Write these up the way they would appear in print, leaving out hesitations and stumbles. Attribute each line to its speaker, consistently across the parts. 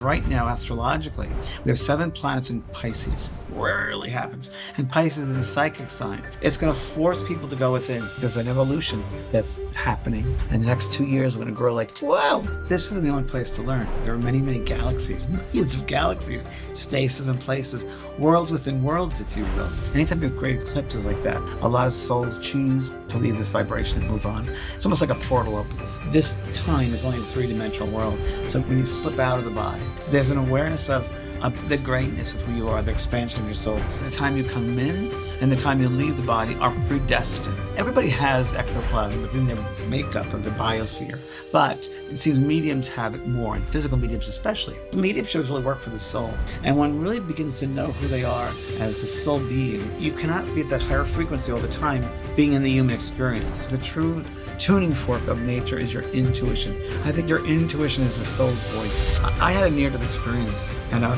Speaker 1: Right now, astrologically, we have 7 planets in Pisces. Rarely happens. And Pisces is a psychic sign. It's going to force people to go within. There's an evolution that's happening. In the next 2 years, we're going to grow like, wow, this isn't the only place to learn. There are many, many galaxies, millions of galaxies, spaces and places, worlds within worlds, if you will. Anytime you have great eclipses like that, a lot of souls choose to leave this vibration and move on. It's almost like a portal opens. This time is only a 3-dimensional world. So when you slip out of the body, there's an awareness of the greatness of who you are, the expansion of your soul. The time you come in and the time you leave the body are predestined. Everybody has ectoplasm within their makeup of the biosphere, but it seems mediums have it more, and physical mediums especially. Mediumship really work for the soul, and one really begins to know who they are as a soul being. You cannot be at that higher frequency all the time, being in the human experience. The true tuning fork of nature is your intuition. I think your intuition is the soul's voice. I had a near-death experience, and I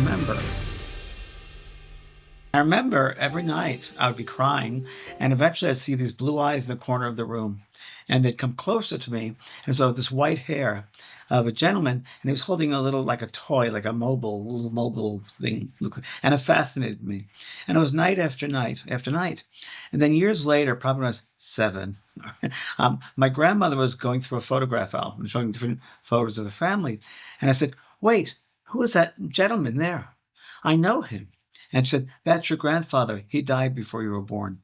Speaker 1: remember every night I would be crying, and eventually I'd see these blue eyes in the corner of the room, and they'd come closer to me. And so this white hair of a gentleman, and he was holding a little, like a toy, like a little mobile thing, and it fascinated me. And it was night after night after night. And then years later, probably when I was 7, my grandmother was going through a photograph album, showing different photos of the family. And I said, wait, who is that gentleman there? I know him. And she said, that's your grandfather. He died before you were born.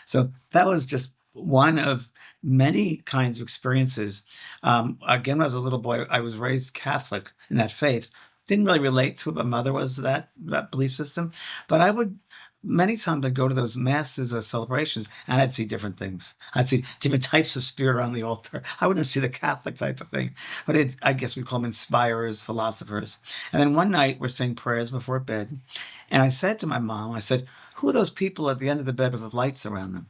Speaker 1: So that was just one of many kinds of experiences. Again, when I was a little boy, I was raised Catholic in that faith. Didn't really relate to it. My mother was that belief system. But many times I'd go to those masses or celebrations, and I'd see different things. I'd see different types of spirit around the altar. I wouldn't see the Catholic type of thing. But I guess we call them inspirers, philosophers. And then one night we're saying prayers before bed. And I said to my mom, I said, who are those people at the end of the bed with the lights around them?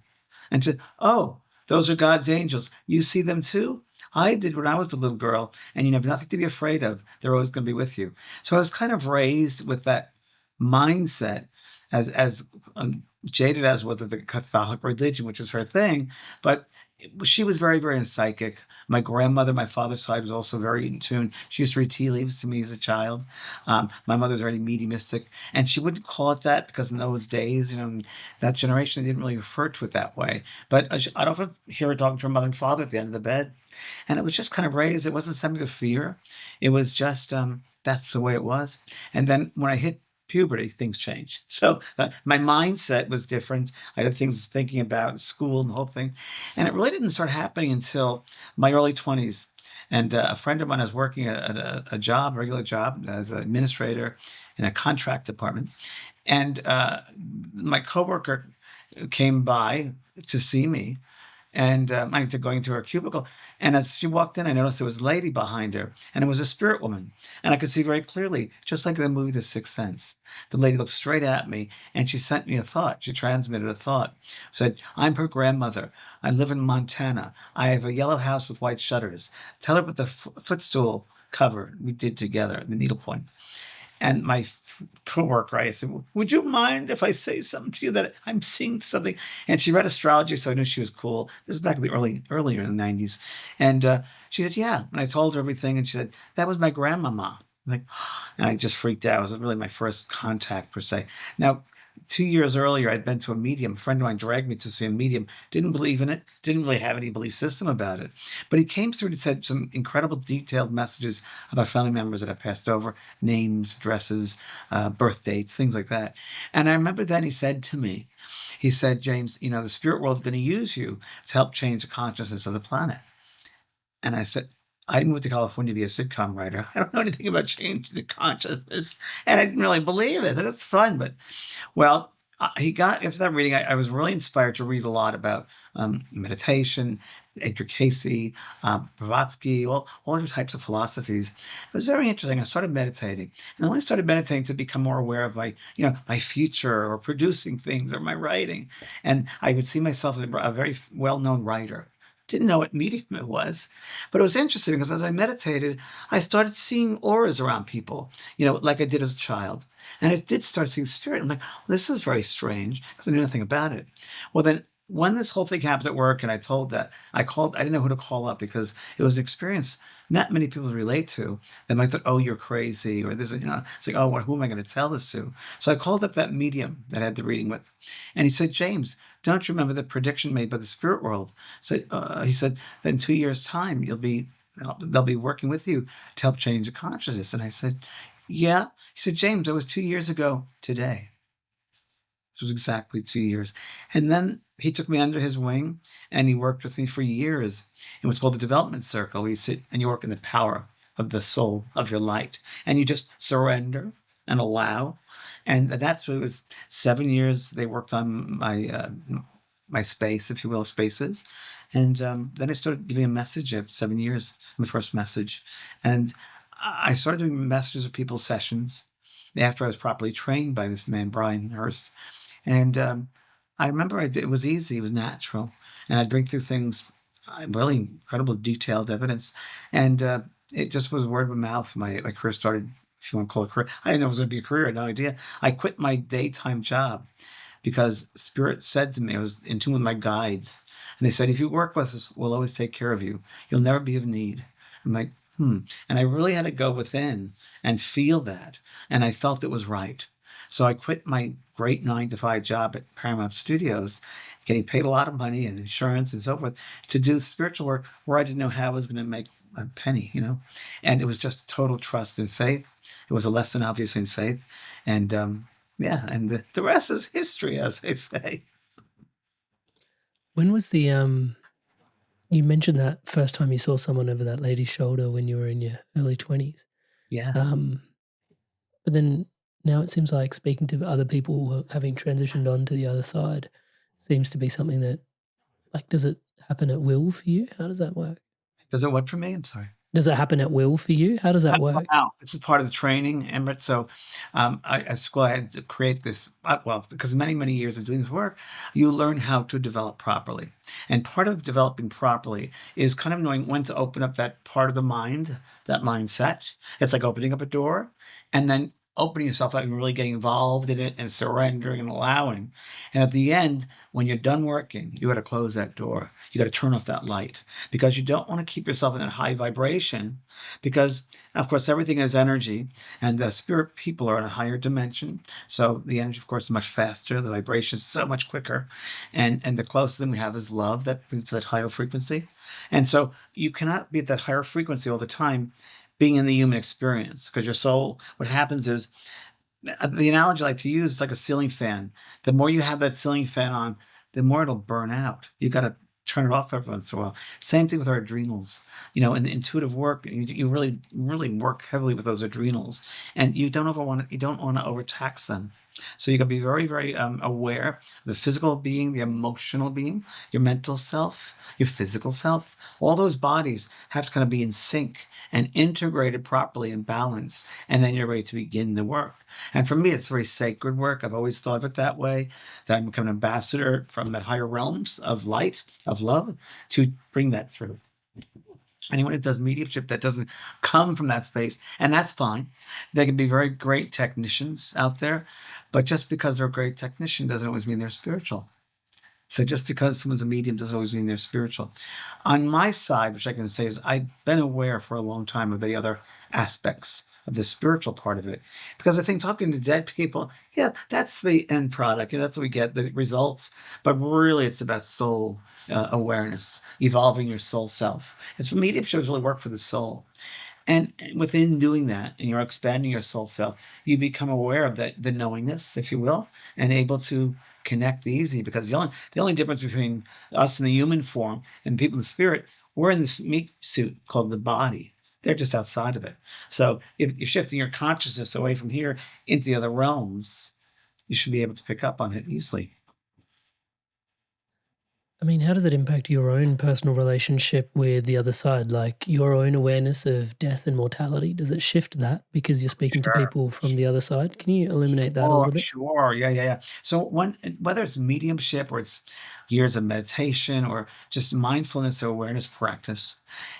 Speaker 1: And she said, oh, those are God's angels. You see them too? I did when I was a little girl, and you have nothing to be afraid of. They're always going to be with you. So I was kind of raised with that mindset, as jaded as whether the Catholic religion, which was her thing, but she was very, very psychic. My grandmother, my father's side, was also very in tune. She used to read tea leaves to me as a child. My mother's very mediumistic, and she wouldn't call it that because in those days, that generation, they didn't really refer to it that way. But I'd often hear her talking to her mother and father at the end of the bed, and it was just kind of raised. It wasn't something to fear. It was just that's the way it was. And then when I hit puberty, things changed. So my mindset was different. I had things thinking about school and the whole thing. And it really didn't start happening until my early 20s. And a friend of mine was working at a regular job as an administrator in a contract department. And my coworker came by to see me, and I had to go into her cubicle. And as she walked in, I noticed there was a lady behind her, and it was a spirit woman. And I could see very clearly, just like in the movie The Sixth Sense. The lady looked straight at me, and she sent me a thought. She transmitted a thought. Said, I'm her grandmother. I live in Montana. I have a yellow house with white shutters. Tell her about the footstool cover we did together, the needlepoint. And my coworker, I said, would you mind if I say something to you that I'm seeing something? And she read astrology, so I knew she was cool. This is back in the earlier in the 90s. And she said, yeah. And I told her everything, and she said, that was my grandmama. And I just freaked out. It was really my first contact, per se. Now, 2 years earlier, I'd been to a medium. A friend of mine dragged me to see a medium. Didn't believe in it. Didn't really have any belief system about it. But he came through and said some incredible detailed messages about family members that had passed over, names, addresses, birth dates, things like that. And I remember then he said to me, he said, James, the spirit world is going to use you to help change the consciousness of the planet. And I said, I moved to California to be a sitcom writer. I don't know anything about changing the consciousness. And I didn't really believe it. It's fun. But, well, after that reading, I was really inspired to read a lot about meditation, Edgar Cayce, Blavatsky, all different types of philosophies. It was very interesting. I started meditating. And when I started meditating to become more aware of my future or producing things or my writing. And I would see myself as a very well-known writer. Didn't know what medium it was, but it was interesting because as I meditated, I started seeing auras around people, like I did as a child. And I did start seeing spirit. I'm like, this is very strange because I knew nothing about it. Well, then when this whole thing happened at work, and I called, I didn't know who to call up because it was an experience not many people relate to. They might think, "Oh, you're crazy," or this, it's like, "Oh, who am I going to tell this to?" So I called up that medium that I had the reading with, and he said, "James, don't you remember the prediction made by the spirit world?" So he said that in 2 years' time, they'll be working with you to help change the consciousness. And I said, "Yeah." He said, "James, that was 2 years ago today." It was exactly 2 years. And then he took me under his wing and he worked with me for years in what's called the development circle. Where you sit and you work in the power of the soul of your light and you just surrender and allow. And that's what it was. 7 years they worked on my space, if you will, spaces. And then I started giving a message at 7 years, my first message. And I started doing messages of people's sessions after I was properly trained by this man, Brian Hurst. And I remember it was easy, it was natural, and I'd bring through things, really incredible detailed evidence, and it just was word of mouth. My career started, if you want to call it a career. I didn't know it was going to be a career, no idea. I quit my daytime job because Spirit said to me, I was in tune with my guides, and they said, "If you work with us, we'll always take care of you. You'll never be of need." I'm like, hmm. And I really had to go within and feel that, and I felt it was right. So I quit my great 9 to 5 job at Paramount Studios, getting paid a lot of money and insurance and so forth, to do spiritual work where I didn't know how I was going to make a penny. And it was just total trust and faith. It was a lesson, obviously, in faith. And yeah, and the rest is history, as they say.
Speaker 2: When was the you mentioned that first time you saw someone over that lady's shoulder when you were in your early 20s.
Speaker 1: Yeah.
Speaker 2: But then now it seems like speaking to other people who are having transitioned on to the other side seems to be something that, like, does it happen at will for you? How does that work?
Speaker 1: Does it what for me? I'm sorry.
Speaker 2: Does it happen at will for you? How does that work?
Speaker 1: Wow, this is part of the training, Amrit. So, at school, I had to create this. Well, because many, many years of doing this work, you learn how to develop properly. And part of developing properly is kind of knowing when to open up that part of the mind, that mindset. It's like opening up a door and then opening yourself up and really getting involved in it and surrendering and allowing. And at the end, when you're done working, you got to close that door. You got to turn off that light because you don't want to keep yourself in that high vibration because, of course, everything is energy, and the spirit people are in a higher dimension. So the energy, of course, is much faster. The vibration is so much quicker, and the closest thing we have is love. That's that higher frequency, and so you cannot be at that higher frequency all the time, being in the human experience, because your soul. What happens is the analogy I like to use is like a ceiling fan. The more you have that ceiling fan on, the more it'll burn out. You got to turn it off every once in a while. Same thing with our adrenals. In intuitive work, you really, really work heavily with those adrenals, and you don't want to overtax them. So you got to be very, very aware of the physical being, the emotional being, your mental self, your physical self. All those bodies have to kind of be in sync and integrated properly in balance, and then you're ready to begin the work. And for me, it's very sacred work. I've always thought of it that way, that I'm becoming an ambassador from that higher realms of light, of love, to bring that through. Anyone who does mediumship that doesn't come from that space, and that's fine. They can be very great technicians out there, but just because they're a great technician doesn't always mean they're spiritual. So just because someone's a medium doesn't always mean they're spiritual. On my side, which I can say is I've been aware for a long time of the other aspects of the spiritual part of it. Because I think talking to dead people, yeah, that's the end product. That's what we get, the results. But really, it's about soul awareness, evolving your soul self. It's mediumship really work for the soul. And within doing that, and you're expanding your soul self, you become aware of that, the knowingness, if you will, and able to connect easy. Because the only difference between us in the human form and people in the spirit, we're in this meat suit called the body. They're just outside of it. So if you're shifting your consciousness away from here into the other realms, you should be able to pick up on it easily.
Speaker 2: I mean, how does it impact your own personal relationship with the other side? Like your own awareness of death and mortality? Does it shift that because you're speaking to
Speaker 1: Sure.
Speaker 2: people from the other side? Can you illuminate that a
Speaker 1: Sure,
Speaker 2: little bit?
Speaker 1: sure. Yeah, yeah, yeah. So whether it's mediumship or it's years of meditation or just mindfulness or awareness practice,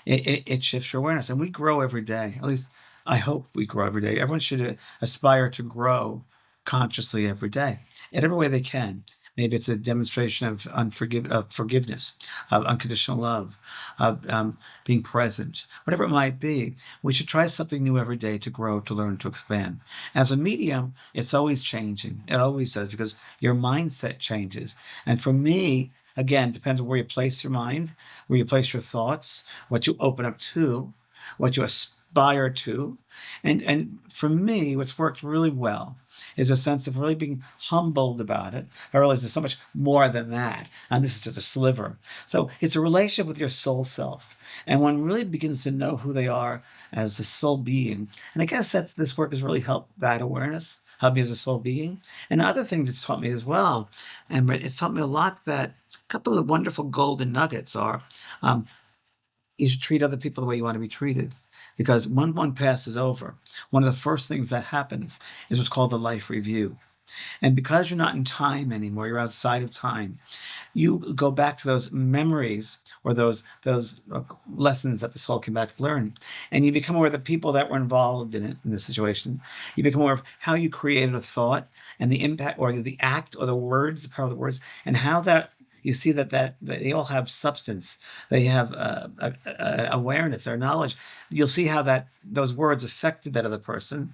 Speaker 1: it shifts your awareness. And we grow every day. At least I hope we grow every day. Everyone should aspire to grow consciously every day in every way they can. Maybe it's a demonstration of forgiveness, of unconditional love, of being present, whatever it might be. We should try something new every day to grow, to learn, to expand. As a medium, it's always changing. It always does, because your mindset changes. And for me, again, depends on where you place your mind, where you place your thoughts, what you open up to, what you aspire to. And for me, what's worked really well is a sense of really being humbled about it. I realize there's so much more than that, and this is just a sliver. So it's a relationship with your soul self, and one really begins to know who they are as a soul being. And I guess that this work has really helped that awareness, help me as a soul being. And other things it's taught me as well, and it's taught me a lot, that a couple of wonderful golden nuggets are, um, you should treat other people the way you want to be treated. Because when one passes over, one of the first things that happens is what's called the life review. And because you're not in time anymore, you're outside of time, you go back to those memories, or those lessons that the soul came back to learn, and you become aware of the people that were involved in it, in the situation. You become aware of how you created a thought, and the impact, or the act, or the words, the power of the words, and how that you see that they all have substance. They have awareness or knowledge. You'll see how that those words affected that other person,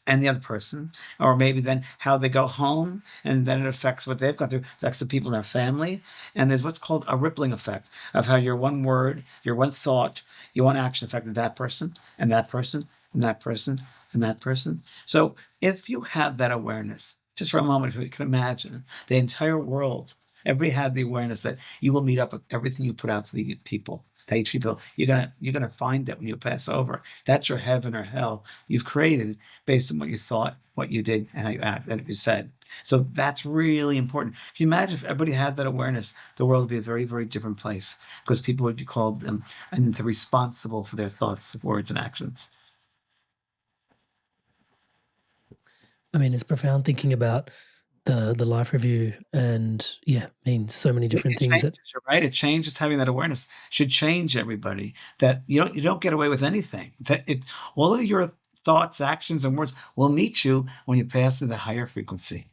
Speaker 1: and the other person, or maybe then how they go home, and then it affects what they've gone through, affects the people in their family. And there's what's called a rippling effect of how your one word, your one thought, your one action affected that person, and that person, and that person, and that person. So if you have that awareness, just for a moment, if you can imagine the entire world, everybody had the awareness that you will meet up with everything you put out to the people. How you treat people, you're gonna find that when you pass over. That's your heaven or hell you've created based on what you thought, what you did, and how you act, and you said. So that's really important. If you imagine if everybody had that awareness, the world would be a very, very different place, because people would be called and they're responsible for their thoughts, words, and actions.
Speaker 2: I mean, it's profound thinking about the life review, and yeah, I mean, so many different
Speaker 1: It
Speaker 2: things that
Speaker 1: changes, you're right. It changes. Having that awareness should change everybody. That you don't get away with anything. That it all of your thoughts, actions, and words will meet you when you pass to the higher frequency.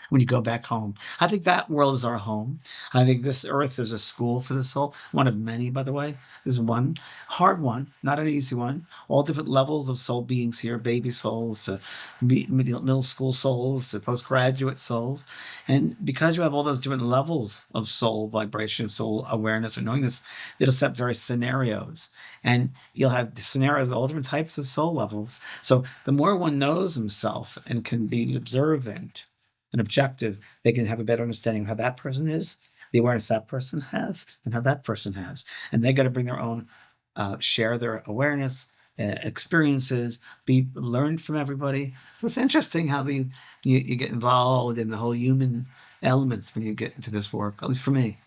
Speaker 1: When you go back home, I think that world is our home. I think this earth is a school for the soul. One of many, by the way. There's one hard one, not an easy one. All different levels of soul beings here: baby souls to middle school souls to postgraduate souls. And because you have all those different levels of soul vibration, soul awareness or knowingness, it'll set various scenarios. And you'll have scenarios, all different types of soul levels. So the more one knows himself and can be observant and objective, they can have a better understanding of how that person is, the awareness that person has, and how that person has. And they got to bring their own, share their awareness, experiences, be learned from everybody. So it's interesting how you get involved in the whole human elements when you get into this work, at least for me.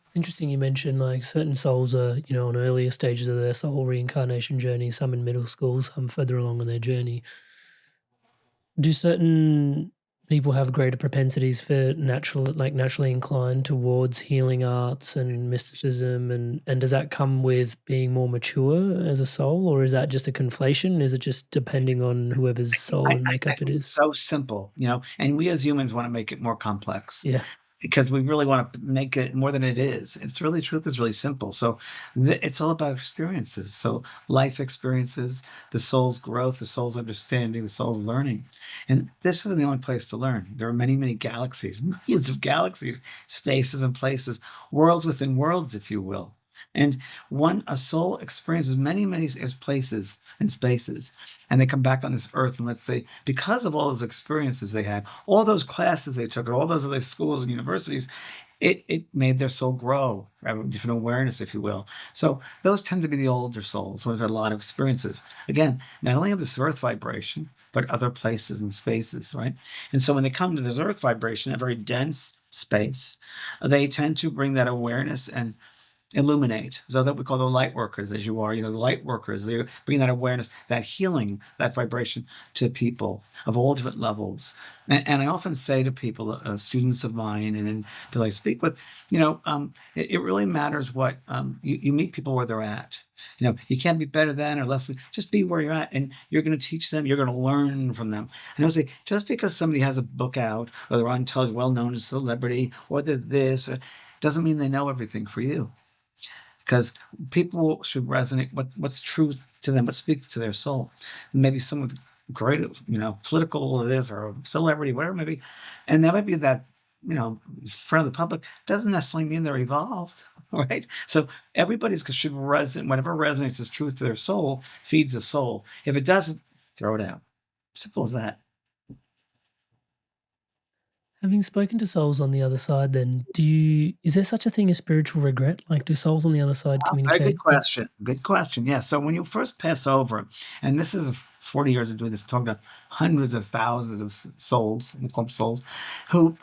Speaker 2: it's interesting you mentioned like certain souls are, on earlier stages of their soul reincarnation journey, some in middle school, some further along in their journey. Do certain people have greater propensities for naturally inclined towards healing arts and mysticism, and does that come with being more mature as a soul, or is that just a conflation? Is it just depending on whoever's soul and
Speaker 1: I
Speaker 2: makeup it
Speaker 1: think it's
Speaker 2: is?
Speaker 1: so simple, and we as humans want to make it more complex.
Speaker 2: Yeah.
Speaker 1: Because we really want to make it more than it is. It's really truth is really simple. So it's all about experiences. So life experiences, the soul's growth, the soul's understanding, the soul's learning. And this isn't the only place to learn. There are many, many galaxies, millions of galaxies, spaces and places, worlds within worlds, if you will. And a soul experiences many, many places and spaces, and they come back on this earth, and let's say because of all those experiences they had, all those classes they took at all those other schools and universities, it made their soul grow, have a different awareness, if you will. So those tend to be the older souls where they've had a lot of experiences. Again, not only of this earth vibration, but other places and spaces, right? And so when they come to this earth vibration, a very dense space, they tend to bring that awareness and illuminate. So that we call the light workers, as you are, the light workers. They bring that awareness, that healing, that vibration to people of all different levels. And I often say to people, students of mine, and people I speak with, it really matters what you meet people where they're at. You can't be better than or less than. Just be where you're at, and you're going to teach them. You're going to learn from them. And I would say, just because somebody has a book out, or they're on television, well-known as a celebrity, or they're this, doesn't mean they know everything for you. Because people should resonate what's truth to them, what speaks to their soul. Maybe some of the great, political or this or celebrity, whatever it may be, and that might be that, front of the public, doesn't necessarily mean they're evolved, right? So everybody's should resonate. Whatever resonates as truth to their soul feeds the soul. If it doesn't, throw it out. Simple as that.
Speaker 2: Having spoken to souls on the other side, then is there such a thing as spiritual regret? Like, do souls on the other side
Speaker 1: Very
Speaker 2: communicate
Speaker 1: good
Speaker 2: with?
Speaker 1: question. Good question. Yeah. So when you first pass over, and this is 40 years of doing this, talking to hundreds of thousands of souls, we call them souls, who,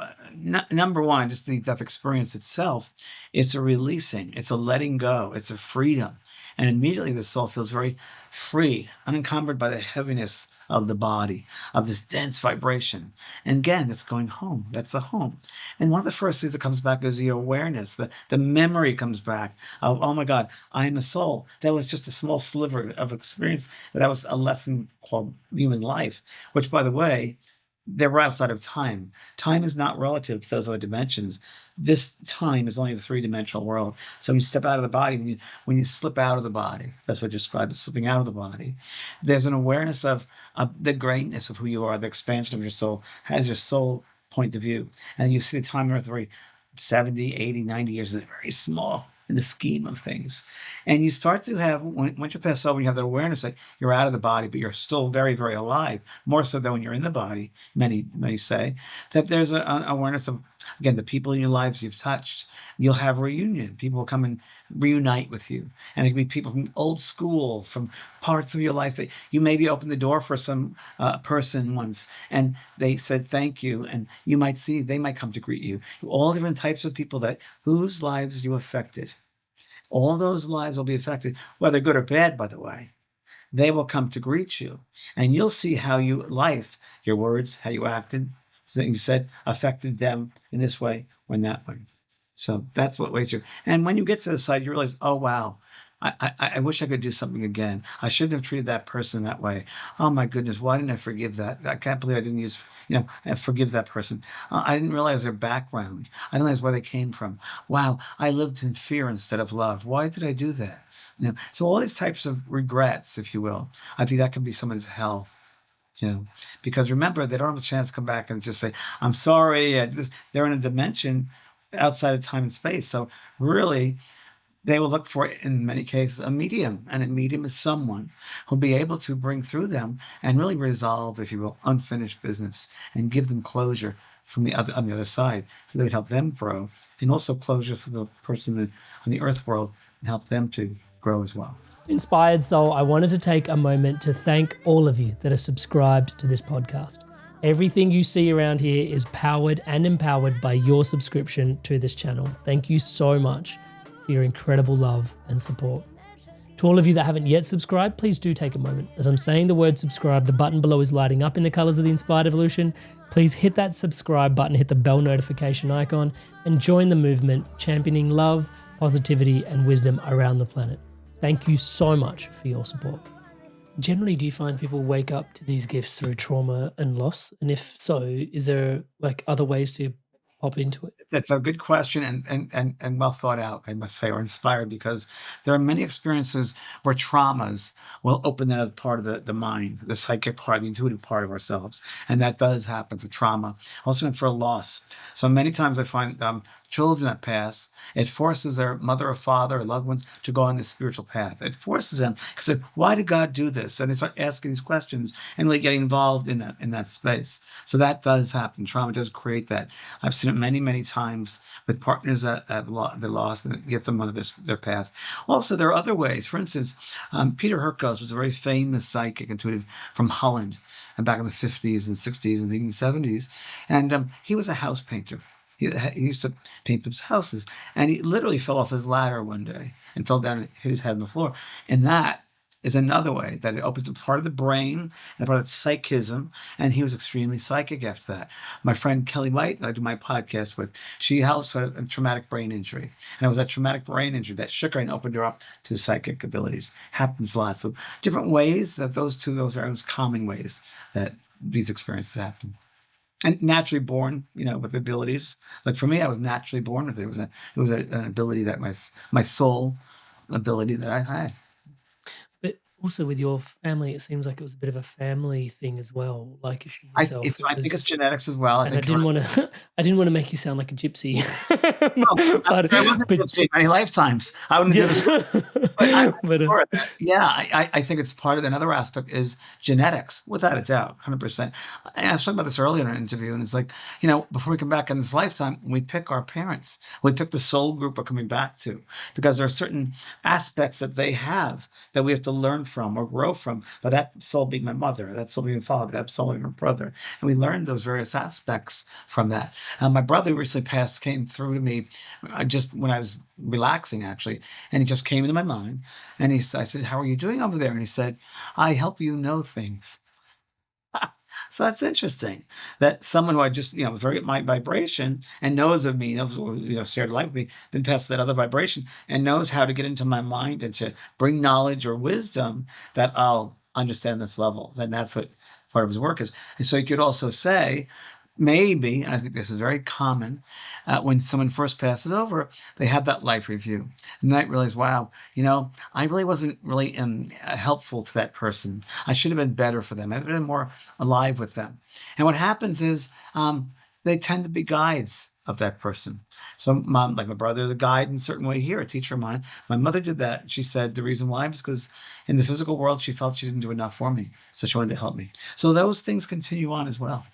Speaker 1: number one, just the death experience itself, it's a releasing, it's a letting go, it's a freedom. And immediately the soul feels very free, unencumbered by the heaviness of the body, of this dense vibration. And again, it's going home. That's a home. And one of the first things that comes back is the awareness, the memory comes back of, oh my God, I am a soul. That was just a small sliver of experience. That was a lesson called human life, which, by the way, they're outside of time. Time is not relative to those other dimensions. This time is only a three-dimensional world. So when you step out of the body, when you slip out of the body, that's what you described as slipping out of the body. There's an awareness of the greatness of who you are, the expansion of your soul, has your soul point of view. And you see the time on Earth, 70, 80, 90 years is very small in the scheme of things. And you start to have, once you pass over, you have the awareness that you're out of the body, but you're still very, very alive, more so than when you're in the body, many say, that there's an awareness of, again, the people in your lives you've touched. You'll have reunion. People will come and reunite with you. And it can be people from old school, from parts of your life that you maybe opened the door for some person once, and they said thank you, and you might see they might come to greet you. All different types of people whose lives you affected. All those lives will be affected, whether good or bad, by the way. They will come to greet you, and you'll see how your words, how you acted, something you said affected them in this way or in that way. So that's what waits you. And when you get to the side, you realize, oh, wow, I wish I could do something again. I shouldn't have treated that person that way. Oh, my goodness, why didn't I forgive that? I can't believe I didn't forgive that person. I didn't realize their background. I didn't realize where they came from. Wow, I lived in fear instead of love. Why did I do that? So all these types of regrets, if you will, I think that can be someone's hell. Because remember, they don't have a chance to come back and just say, I'm sorry. They're in a dimension outside of time and space. So really, they will look for, in many cases, a medium. And a medium is someone who'll be able to bring through them and really resolve, if you will, unfinished business and give them closure on the other side. So they would help them grow, and also closure for the person on the earth world and help them to grow as well.
Speaker 2: Inspired Soul, I wanted to take a moment to thank all of you that are subscribed to this podcast. Everything you see around here is powered and empowered by your subscription to this channel. Thank you so much for your incredible love and support. To all of you that haven't yet subscribed, please do take a moment. As I'm saying the word subscribe, the button below is lighting up in the colors of the Inspired Evolution. Please hit that subscribe button, hit the bell notification icon, and join the movement championing love, positivity, and wisdom around the planet. Thank you so much for your support. Generally, do you find people wake up to these gifts through trauma and loss? And if so, is there other ways to pop into it?
Speaker 1: That's a good question and well thought out, I must say, or inspired, because there are many experiences where traumas will open that other part of the mind, the psychic part, the intuitive part of ourselves. And that does happen for trauma, also for loss. So many times I find children that pass, it forces their mother or father or loved ones to go on this spiritual path. It forces them, because why did God do this? And they start asking these questions and really getting involved in that space. So that does happen. Trauma does create that. I've seen it many, many times with partners that they lost, and it gets them on their path. Also, there are other ways. For instance, Peter Hurkos was a very famous psychic intuitive from Holland, and back in the 50s and 60s and even 70s. And he was a house painter. He used to paint people's houses, and he literally fell off his ladder one day and fell down and hit his head on the floor. And that is another way that it opens up part of the brain and part of psychism. And he was extremely psychic after that. My friend Kelly White, that I do my podcast with, she also had a traumatic brain injury. And it was that traumatic brain injury that shook her and opened her up to psychic abilities. Happens a lot. So different ways that those are most common ways that these experiences happen. And naturally born, with abilities. Like for me, I was naturally born with it. An ability that my soul ability that I had.
Speaker 2: But also with your family, it seems like it was a bit of a family thing as well. Like for
Speaker 1: I if
Speaker 2: yourself, it
Speaker 1: I think it's
Speaker 2: was.
Speaker 1: genetics as well. I
Speaker 2: And I
Speaker 1: think
Speaker 2: didn't want to. I didn't want to make you sound like a gypsy,
Speaker 1: no, I wasn't
Speaker 2: but
Speaker 1: gypsy many lifetimes. I wouldn't do
Speaker 2: yeah,
Speaker 1: this. But I'm
Speaker 2: but
Speaker 1: sure that, yeah, I think it's part of another aspect is genetics, without a doubt, 100%. And I was talking about this earlier in an interview, and it's like, before we come back in this lifetime, we pick our parents. We pick the soul group we're coming back to, because there are certain aspects that they have that we have to learn from or grow from. But that soul being my mother, that soul being my father, that soul being my brother, and we learned those various aspects from that. My brother who recently passed came through to me just when I was relaxing, actually, and he just came into my mind. And I said, "How are you doing over there?" And he said, "I help you know things." So that's interesting that someone who I just, very my vibration and knows of me, knows, shared life with me, then passes that other vibration and knows how to get into my mind and to bring knowledge or wisdom that I'll understand this level. And that's what part of his work is. And so you could also say, maybe, and I think this is very common, when someone first passes over, they have that life review. And they realize, wow, I really wasn't really helpful to that person. I should have been better for them. I've been more alive with them. And what happens is they tend to be guides of that person. So like my brother is a guide in a certain way here, a teacher of mine. My mother did that. She said the reason why was because in the physical world, she felt she didn't do enough for me. So she wanted to help me. So those things continue on as well.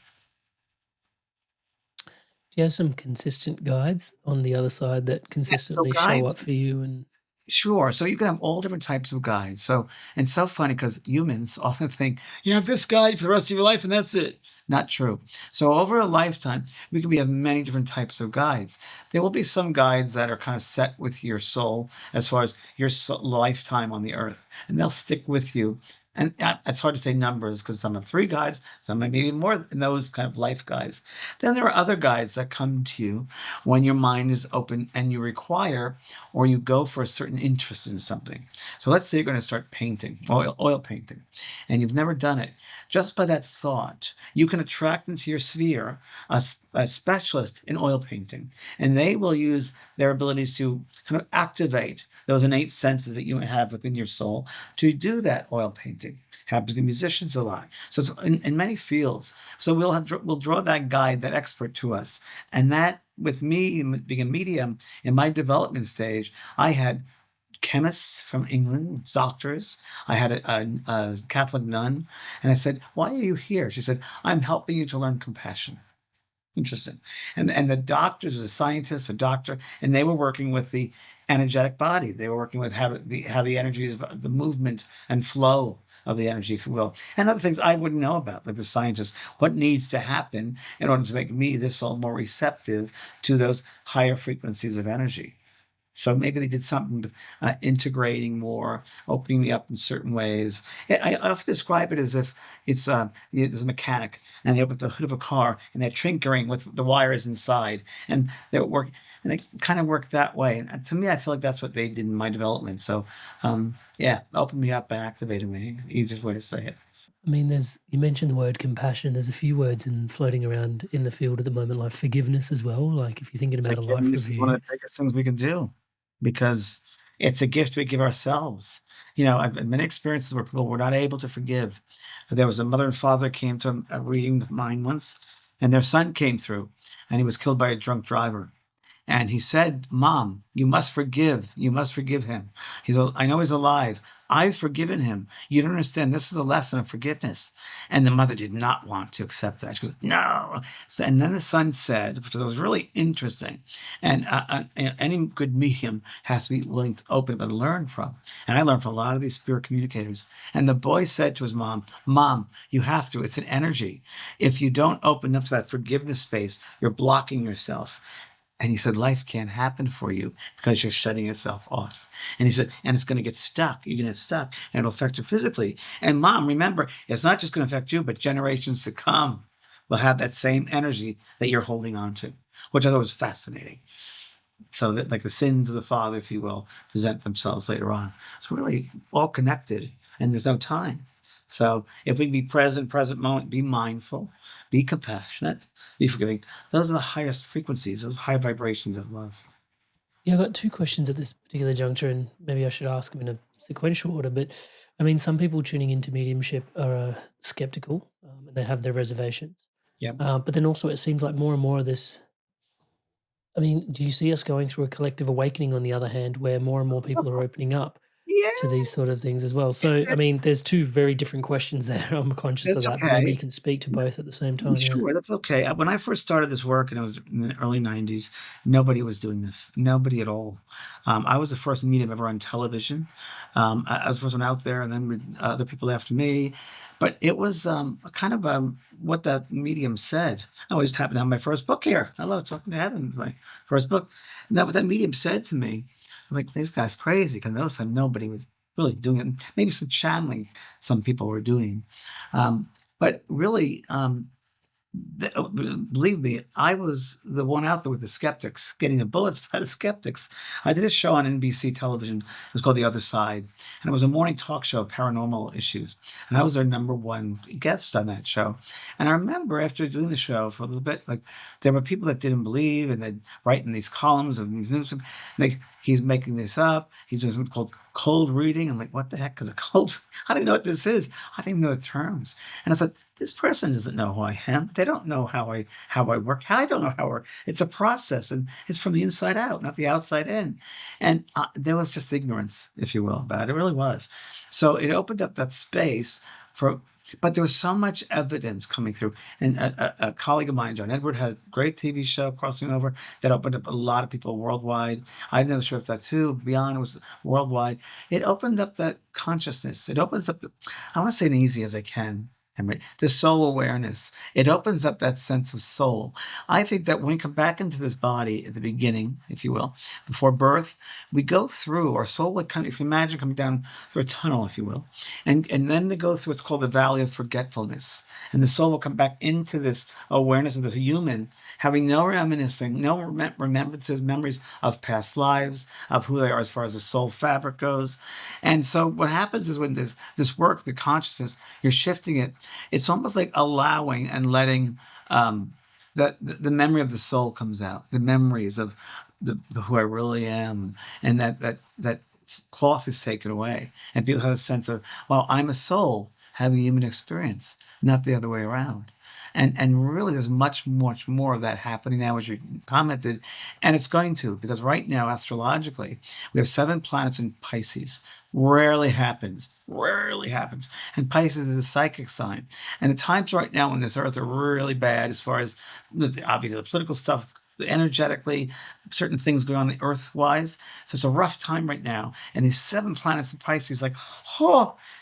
Speaker 2: do you have some consistent guides on the other side that
Speaker 1: Yeah, so
Speaker 2: consistently show
Speaker 1: guides,
Speaker 2: up for you? And
Speaker 1: sure. So you can have all different types of guides. So, and so funny because humans often think you have this guide for the rest of your life and that's it. Not true. So over a lifetime, we can have many different types of guides. There will be some guides that are kind of set with your soul as far as your lifetime on the earth, and they'll stick with you. And it's hard to say numbers because some have 3 guides, some have maybe more than those kind of life guides. Then there are other guides that come to you when your mind is open and you require or you go for a certain interest in something. So let's say you're going to start painting, oil painting, and you've never done it. Just by that thought, you can attract into your sphere a specialist in oil painting, and they will use their abilities to kind of activate those innate senses that you have within your soul to do that oil painting. Happens to musicians a lot. So it's in many fields. So we'll draw that guide, that expert to us, and that with me being a medium in my development stage, I had chemists from England, doctors. I had a Catholic nun, and I said, "Why are you here?" She said, "I'm helping you to learn compassion." Interesting. And the doctors, was a scientist, a doctor, and they were working with the energetic body. They were working with how the energies of the movement and flow of the energy, if you will, and other things I wouldn't know about, like the scientists, what needs to happen in order to make me, this soul, more receptive to those higher frequencies of energy. So maybe they did something with integrating more, opening me up in certain ways. I often describe it as if it's there's a mechanic and they open the hood of a car and they're tinkering with the wires inside and they work and they kind of work that way. And to me, I feel like that's what they did in my development. So yeah, opened me up and activated me. Easiest way to say it.
Speaker 2: I mean, you mentioned the word compassion. There's a few words floating around in the field at the moment, like forgiveness as well. Like if you're thinking about a life
Speaker 1: Forgiveness is one of
Speaker 2: review,
Speaker 1: the biggest things we can do because it's a gift we give ourselves. I've had many experiences where people were not able to forgive. There was a mother and father came to a reading of mine once, and their son came through, and he was killed by a drunk driver. And he said, "Mom, you must forgive. You must forgive him. I know he's alive. I've forgiven him. You don't understand. This is a lesson of forgiveness. And the mother did not want to accept that. She goes, no. So, and then the son said, which was really interesting, and any good medium has to be willing to open up and learn from. And I learned from a lot of these spirit communicators. And the boy said to his mom, Mom, you have to. It's an energy. If you don't open up to that forgiveness space, you're blocking yourself. And he said, life can't happen for you because you're shutting yourself off. And he said, and it's going to get stuck. You're going to get stuck and it'll affect you physically. And Mom, remember, it's not just going to affect you, but generations to come will have that same energy that you're holding on to, which I thought was fascinating. So that, like, the sins of the father, if you will, present themselves later on. It's really all connected, and there's no time. So if we be present moment, be mindful, be compassionate, be forgiving. Those are the highest frequencies, those high vibrations of love.
Speaker 2: Yeah, I got two questions at this particular juncture, and maybe I should ask them in a sequential order. But I mean, some people tuning into mediumship are skeptical, and they have their reservations.
Speaker 1: Yeah.
Speaker 2: But then also, it seems like more and more of this. I mean, do you see us going through a collective awakening on the other hand, where more and more people are opening up to these sort of things as well? So, I mean, there's two very different questions there. I'm conscious
Speaker 1: That's
Speaker 2: of that, but maybe
Speaker 1: okay.
Speaker 2: you can speak to both at the same time. Yeah.
Speaker 1: Sure, that's okay. When I first started this work, and it was in the early 90s, nobody was doing this. Nobody at all. I was the first medium ever on television. I was the first one out there, and then other people after me. But it was kind of what that medium said. I just happened to have my first book here. Hello, talking to heaven, my first book. And that what that medium said to me, I'm like, this guy's crazy, because those time nobody was really doing it. Maybe some channeling some people were doing. But really, believe me, I was the one out there with the skeptics, getting the bullets by the skeptics. I did a show on NBC television. It was called The Other Side, and it was a morning talk show, paranormal issues. And I was their number one guest on that show. And I remember after doing the show for a little bit, like, there were people that didn't believe, and they'd write in these columns and these news, like, he's making this up. He's doing something called cold reading. I'm like, what the heck is a cold? I don't even know what this is. I didn't even know the terms. And I thought, this person doesn't know who I am. They don't know how I work. I don't know how I work. It's a process, and it's from the inside out, not the outside in. And there was just ignorance, if you will, about it. It really was. So it opened up that space for. But there was so much evidence coming through. And a colleague of mine, John Edward, had a great TV show, Crossing Over, that opened up a lot of people worldwide. I didn't know the show if that too. Beyond, it was worldwide. It opened up that consciousness. It opens up, I want to say it easy as I can, Amrit, the soul awareness. It opens up that sense of soul. I think that when we come back into this body at the beginning, if you will, before birth, we go through our soul, like, kind of, if you imagine coming down through a tunnel, if you will, and then they go through what's called the valley of forgetfulness. And the soul will come back into this awareness of the human, having no reminiscing, no remembrances, memories of past lives, of who they are as far as the soul fabric goes. And so what happens is, when this work, the consciousness, you're shifting it, it's almost like allowing and letting the memory of the soul comes out, the memories of the who I really am, and that cloth is taken away, and people have a sense of, well, I'm a soul having a human experience, not the other way around. And really, there's much more of that happening now, as you commented, and it's going to, because right now, astrologically, we have 7 planets in Pisces. Rarely happens. And Pisces is a psychic sign. And the times right now on this earth are really bad, as far as, obviously, the political stuff, energetically, certain things going on earth-wise. So it's a rough time right now. And these 7 planets in Pisces, like,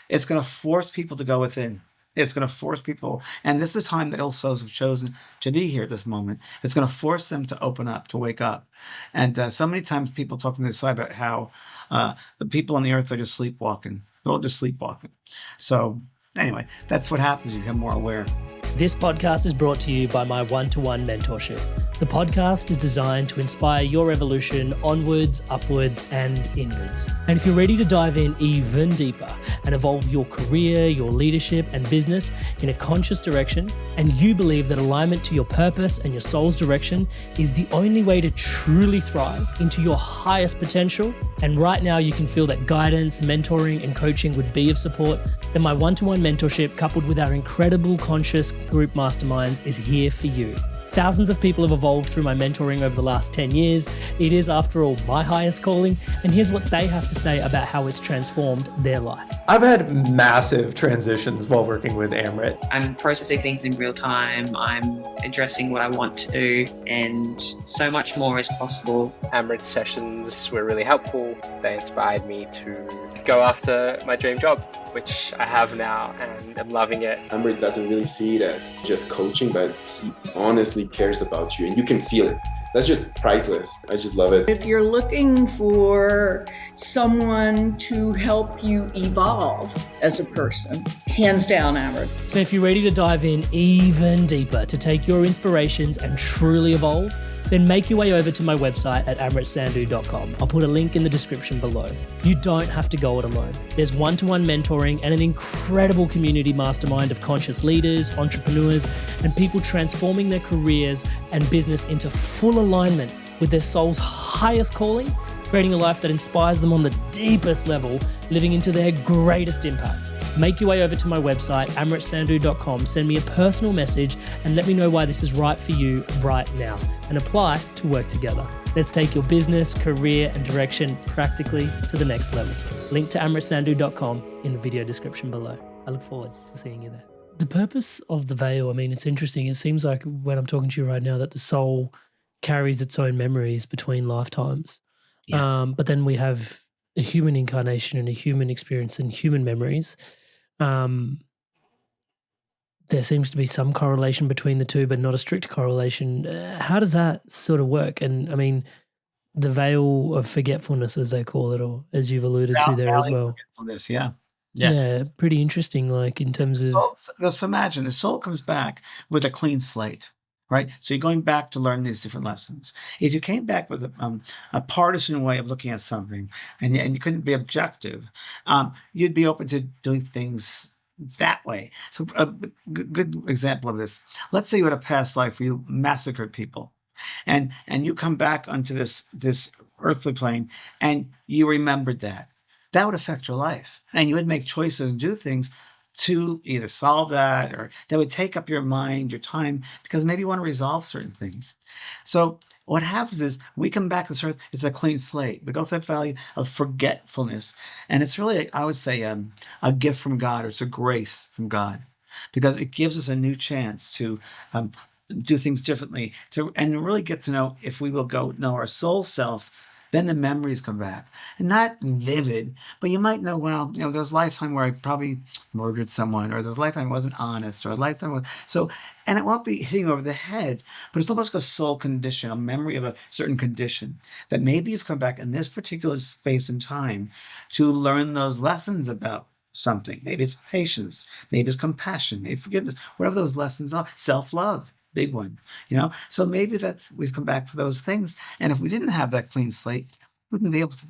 Speaker 1: it's going to force people to go within. It's going to force people, and this is a time that all souls have chosen to be here at this moment. It's going to force them to open up, to wake up. And so many times people talk on this side about how the people on the earth are just sleepwalking. They're all just sleepwalking. So anyway, that's what happens. You become more aware.
Speaker 2: This podcast is brought to you by my one-to-one mentorship. The podcast is designed to inspire your evolution onwards, upwards, and inwards. And if you're ready to dive in even deeper and evolve your career, your leadership, and business in a conscious direction, and you believe that alignment to your purpose and your soul's direction is the only way to truly thrive into your highest potential, and right now you can feel that guidance, mentoring, and coaching would be of support, then my one-to-one mentorship, coupled with our incredible conscious group masterminds, is here for you. Thousands of people have evolved through my mentoring over the last 10 years. It is, after all, my highest calling, and here's what they have to say about how it's transformed their life.
Speaker 3: I've had massive transitions while working with Amrit.
Speaker 4: I'm processing things in real time. I'm addressing what I want to do, and so much more is possible.
Speaker 5: Amrit sessions were really helpful. They inspired me to go after my dream job, which I have now, and I'm loving it.
Speaker 6: Amrit doesn't really see it as just coaching, but he honestly cares about you, and you can feel it. That's just priceless. I just love it.
Speaker 7: If you're looking for someone to help you evolve as a person, hands down, Amrit.
Speaker 2: So if you're ready to dive in even deeper to take your inspirations and truly evolve, then make your way over to my website at amritsandhu.com. I'll put a link in the description below. You don't have to go it alone. There's one-to-one mentoring and an incredible community mastermind of conscious leaders, entrepreneurs, and people transforming their careers and business into full alignment with their soul's highest calling, creating a life that inspires them on the deepest level, living into their greatest impact. Make your way over to my website, amritsandhu.com, send me a personal message and let me know why this is right for you right now, and apply to work together. Let's take your business, career, and direction practically to the next level. Link to amritsandhu.com in the video description below. I look forward to seeing you there. The purpose of the veil, I mean, it's interesting. It seems like when I'm talking to you right now that the soul carries its own memories between lifetimes.
Speaker 1: Yeah.
Speaker 2: But then we have a human incarnation and a human experience and human memories. There seems to be some correlation between the two, but not a strict correlation. How does that sort of work? And I mean, the veil of forgetfulness, as they call it, or as you've alluded to there as well.
Speaker 1: Forgetfulness, yeah.
Speaker 2: Yeah, pretty interesting, like in terms of...
Speaker 1: So imagine the soul comes back with a clean slate, right? So you're going back to learn these different lessons. If you came back with a partisan way of looking at something and you couldn't be objective, you'd be open to doing things that way. So a good example of this, let's say you had a past life where you massacred people and you come back onto this earthly plane and you remembered that would affect your life, and you would make choices and do things to either solve that, or that would take up your mind, your time, because maybe you want to resolve certain things. So what happens is we come back to this earth, it's a clean slate. We go through that value of forgetfulness. And it's really, I would say, a gift from God, or it's a grace from God, because it gives us a new chance to do things differently, and really get to know, if we will go know our soul self, then the memories come back. And not vivid, but you might know, well, there's a lifetime where I probably murdered someone, or there's a lifetime I wasn't honest, or a lifetime was... So, and it won't be hitting over the head, but it's almost like a soul condition, a memory of a certain condition, that maybe you've come back in this particular space and time to learn those lessons about something. Maybe it's patience, maybe it's compassion, maybe forgiveness, whatever those lessons are, self-love. Big one, So maybe we've come back for those things. And if we didn't have that clean slate, we wouldn't be able to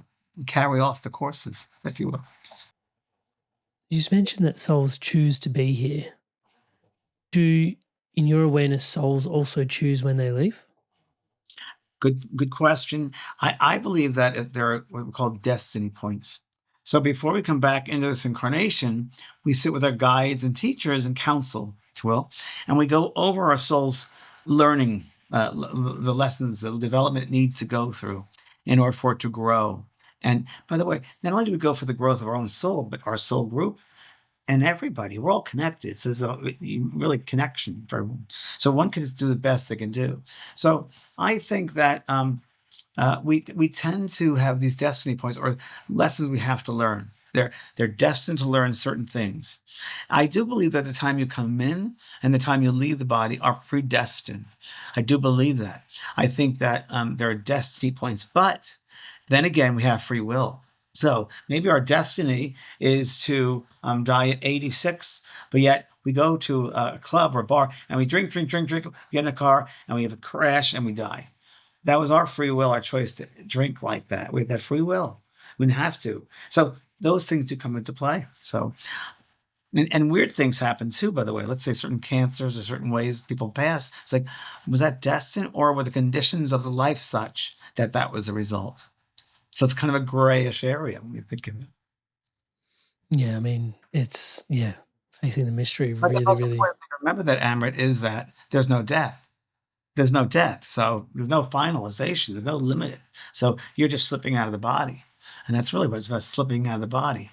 Speaker 1: carry off the courses, if you will.
Speaker 2: You just mentioned that souls choose to be here. Do, in your awareness, souls also choose when they leave?
Speaker 1: Good question. I believe that there are what we call destiny points. So before we come back into this incarnation, we sit with our guides and teachers and counsel, if you will, and we go over our soul's learning, the lessons, the development it needs to go through in order for it to grow. And by the way, not only do we go for the growth of our own soul, but our soul group and everybody. We're all connected. So there's a really connection for everyone. So one can do the best they can do. So I think that we tend to have these destiny points, or lessons we have to learn. They're destined to learn certain things. I do believe that the time you come in and the time you leave the body are predestined. I do believe that. I think that there are destiny points, but then again, we have free will. So maybe our destiny is to die at 86, but yet we go to a club or a bar and we drink, we get in a car and we have a crash and we die. That was our free will, our choice to drink like that. We had that free will. We didn't have to. So those things do come into play. So, and weird things happen too, by the way. Let's say certain cancers or certain ways people pass. It's like, was that destined, or were the conditions of the life such that that was the result? So it's kind of a grayish area when you think of it.
Speaker 2: Yeah, I mean, it's, facing the mystery
Speaker 1: But
Speaker 2: really,
Speaker 1: the most
Speaker 2: really...
Speaker 1: important thing to remember that, Amrit, is that there's no death. there's no death. So there's no finalization. There's no limit. So you're just slipping out of the body. And that's really what it's about, slipping out of the body.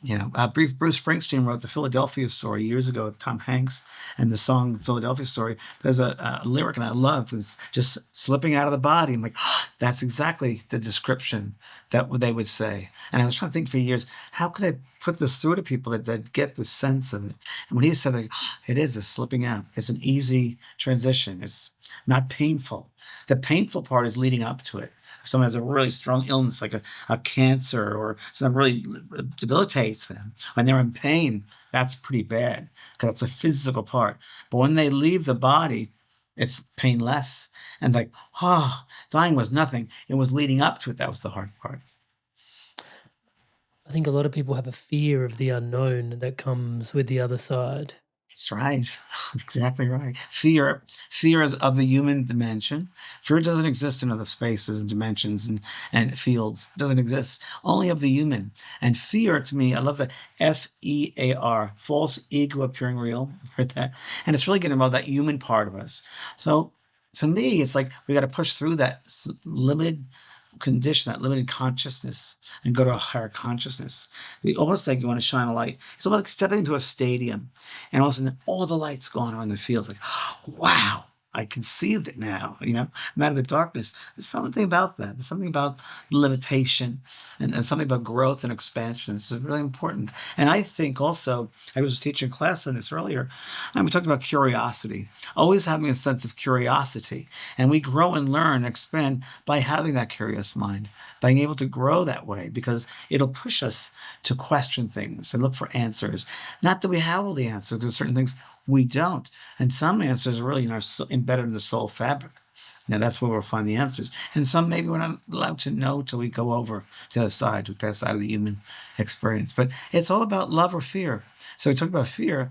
Speaker 1: Bruce Springsteen wrote the Philadelphia Story years ago with Tom Hanks, and the song Philadelphia Story. There's a lyric, and I love, it's just slipping out of the body. I'm like, that's exactly the description that they would say. And I was trying to think for years, how could I put this through to people that get the sense of it? And when he said, like, it is a slipping out. It's an easy transition. It's not painful. The painful part is leading up to it. If someone has a really strong illness, like a cancer, or something really debilitates them, when they're in pain, that's pretty bad because it's the physical part. But when they leave the body, it's painless. And like, dying was nothing. It was leading up to it. That was the hard part.
Speaker 2: I think a lot of people have a fear of the unknown that comes with the other side.
Speaker 1: That's right. Exactly right. Fear is of the human dimension. Fear doesn't exist in other spaces and dimensions and fields. It doesn't exist. Only of the human. And fear, to me, I love the FEAR, false ego appearing real. Heard that? And it's really getting about that human part of us. So to me, it's like we got to push through that limited condition, that limited consciousness, and go to a higher consciousness. Almost like you want to shine a light. It's almost like stepping into a stadium, and all of a sudden, all the lights going on in the field. Like, wow, I conceived it now. I'm out of the darkness. There's something about that. There's something about limitation and something about growth and expansion. This is really important. And I think also, I was teaching a class on this earlier, and we talked about curiosity, always having a sense of curiosity. And we grow and learn and expand by having that curious mind, being able to grow that way, because it'll push us to question things and look for answers. Not that we have all the answers. There's certain things we don't. And some answers are really embedded in the soul fabric. That's where we'll find the answers. And some maybe we're not allowed to know till we go over to the other side, we pass out of the human experience. But it's all about love or fear. So we talk about fear.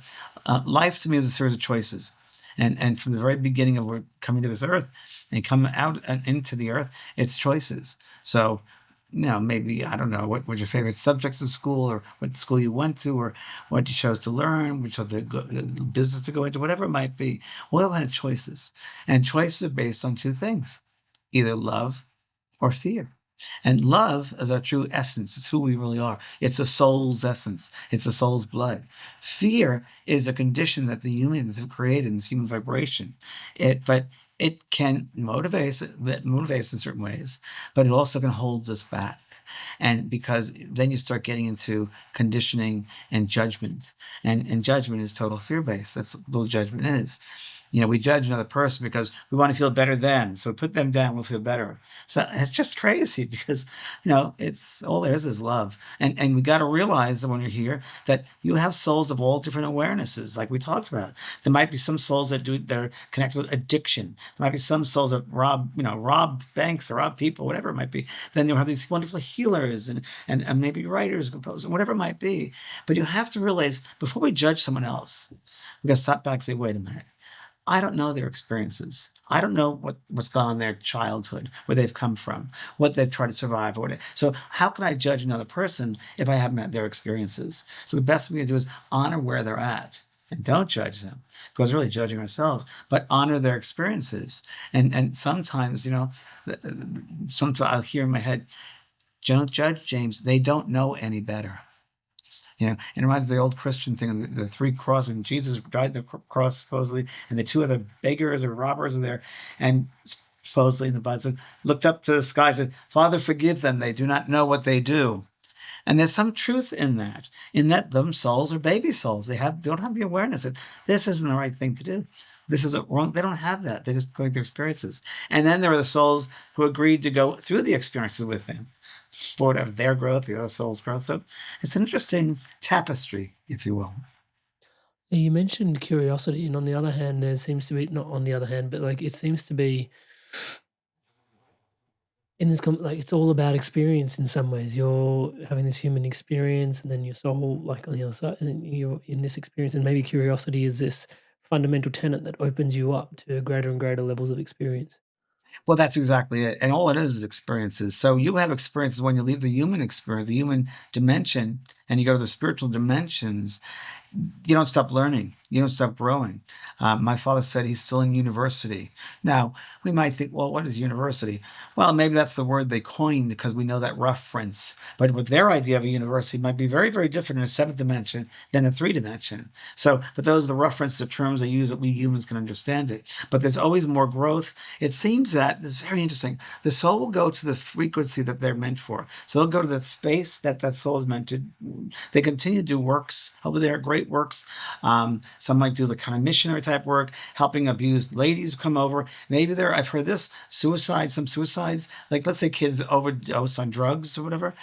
Speaker 1: Life to me is a series of choices. And from the very beginning of we're coming to this earth and come out and into the earth, it's choices. So maybe, I don't know, what were your favorite subjects in school, or what school you went to, or what you chose to learn, which chose business to go into, whatever it might be. We all had choices. And choices are based on two things, either love or fear. And love is our true essence. It's who we really are. It's the soul's essence. It's the soul's blood. Fear is a condition that the humans have created in this human vibration. But it can motivate us in certain ways, but it also can hold us back. And because then you start getting into conditioning and judgment. And judgment is total fear-based. That's what judgment is. We judge another person because we want to feel better than. So put them down, we'll feel better. So it's just crazy because, it's all there is love. And we got to realize that when you're here, that you have souls of all different awarenesses, like we talked about. There might be some souls that are connected with addiction. There might be some souls that rob banks or rob people, whatever it might be. Then you'll have these wonderful healers and maybe writers, composers, whatever it might be. But you have to realize, before we judge someone else, we got to stop back and say, wait a minute. I don't know their experiences. I don't know what's gone on in their childhood, where they've come from, what they've tried to survive. So how can I judge another person if I haven't met their experiences? So the best thing we can do is honor where they're at and don't judge them, because we're really judging ourselves, but honor their experiences. And sometimes, sometimes I'll hear in my head, don't judge, James. They don't know any better. And it reminds me of the old Christian thing, the three crosses, when Jesus died the cross, supposedly, and the two other beggars or robbers were there, and supposedly in the Bible looked up to the sky and said, Father, forgive them, they do not know what they do. And there's some truth in that them souls are baby souls. They don't have the awareness that this isn't the right thing to do. This is wrong. They don't have that. They're just going through experiences. And then there are the souls who agreed to go through the experiences with them, for whatever their growth, the other soul's growth. So it's an interesting tapestry, if you will.
Speaker 2: You mentioned curiosity, and on the other hand, there seems to be, not on the other hand, but like it seems to be in this, it's all about experience in some ways. You're having this human experience, and then your soul, like on the other side, and you're in this experience, and maybe curiosity is this fundamental tenet that opens you up to greater and greater levels of experience.
Speaker 1: Well, that's exactly it. And all it is experiences. So you have experiences when you leave the human experience, the human dimension, and you go to the spiritual dimensions, you don't stop learning. You don't stop growing. My father said he's still in university. Now, we might think, well, what is university? Well, maybe that's the word they coined because we know that reference. But with their idea of a university might be very, very different in a 7th dimension than a 3 dimension. So, but those are the reference to terms they use that we humans can understand it. But there's always more growth. It seems that, it's very interesting, the soul will go to the frequency that they're meant for. So they'll go to the space that that soul is meant to. They continue to do works over there, great works. Some might do the kind of missionary type work, helping abused ladies come over. Maybe they're, I've heard this, some suicides, like let's say kids overdose on drugs or whatever.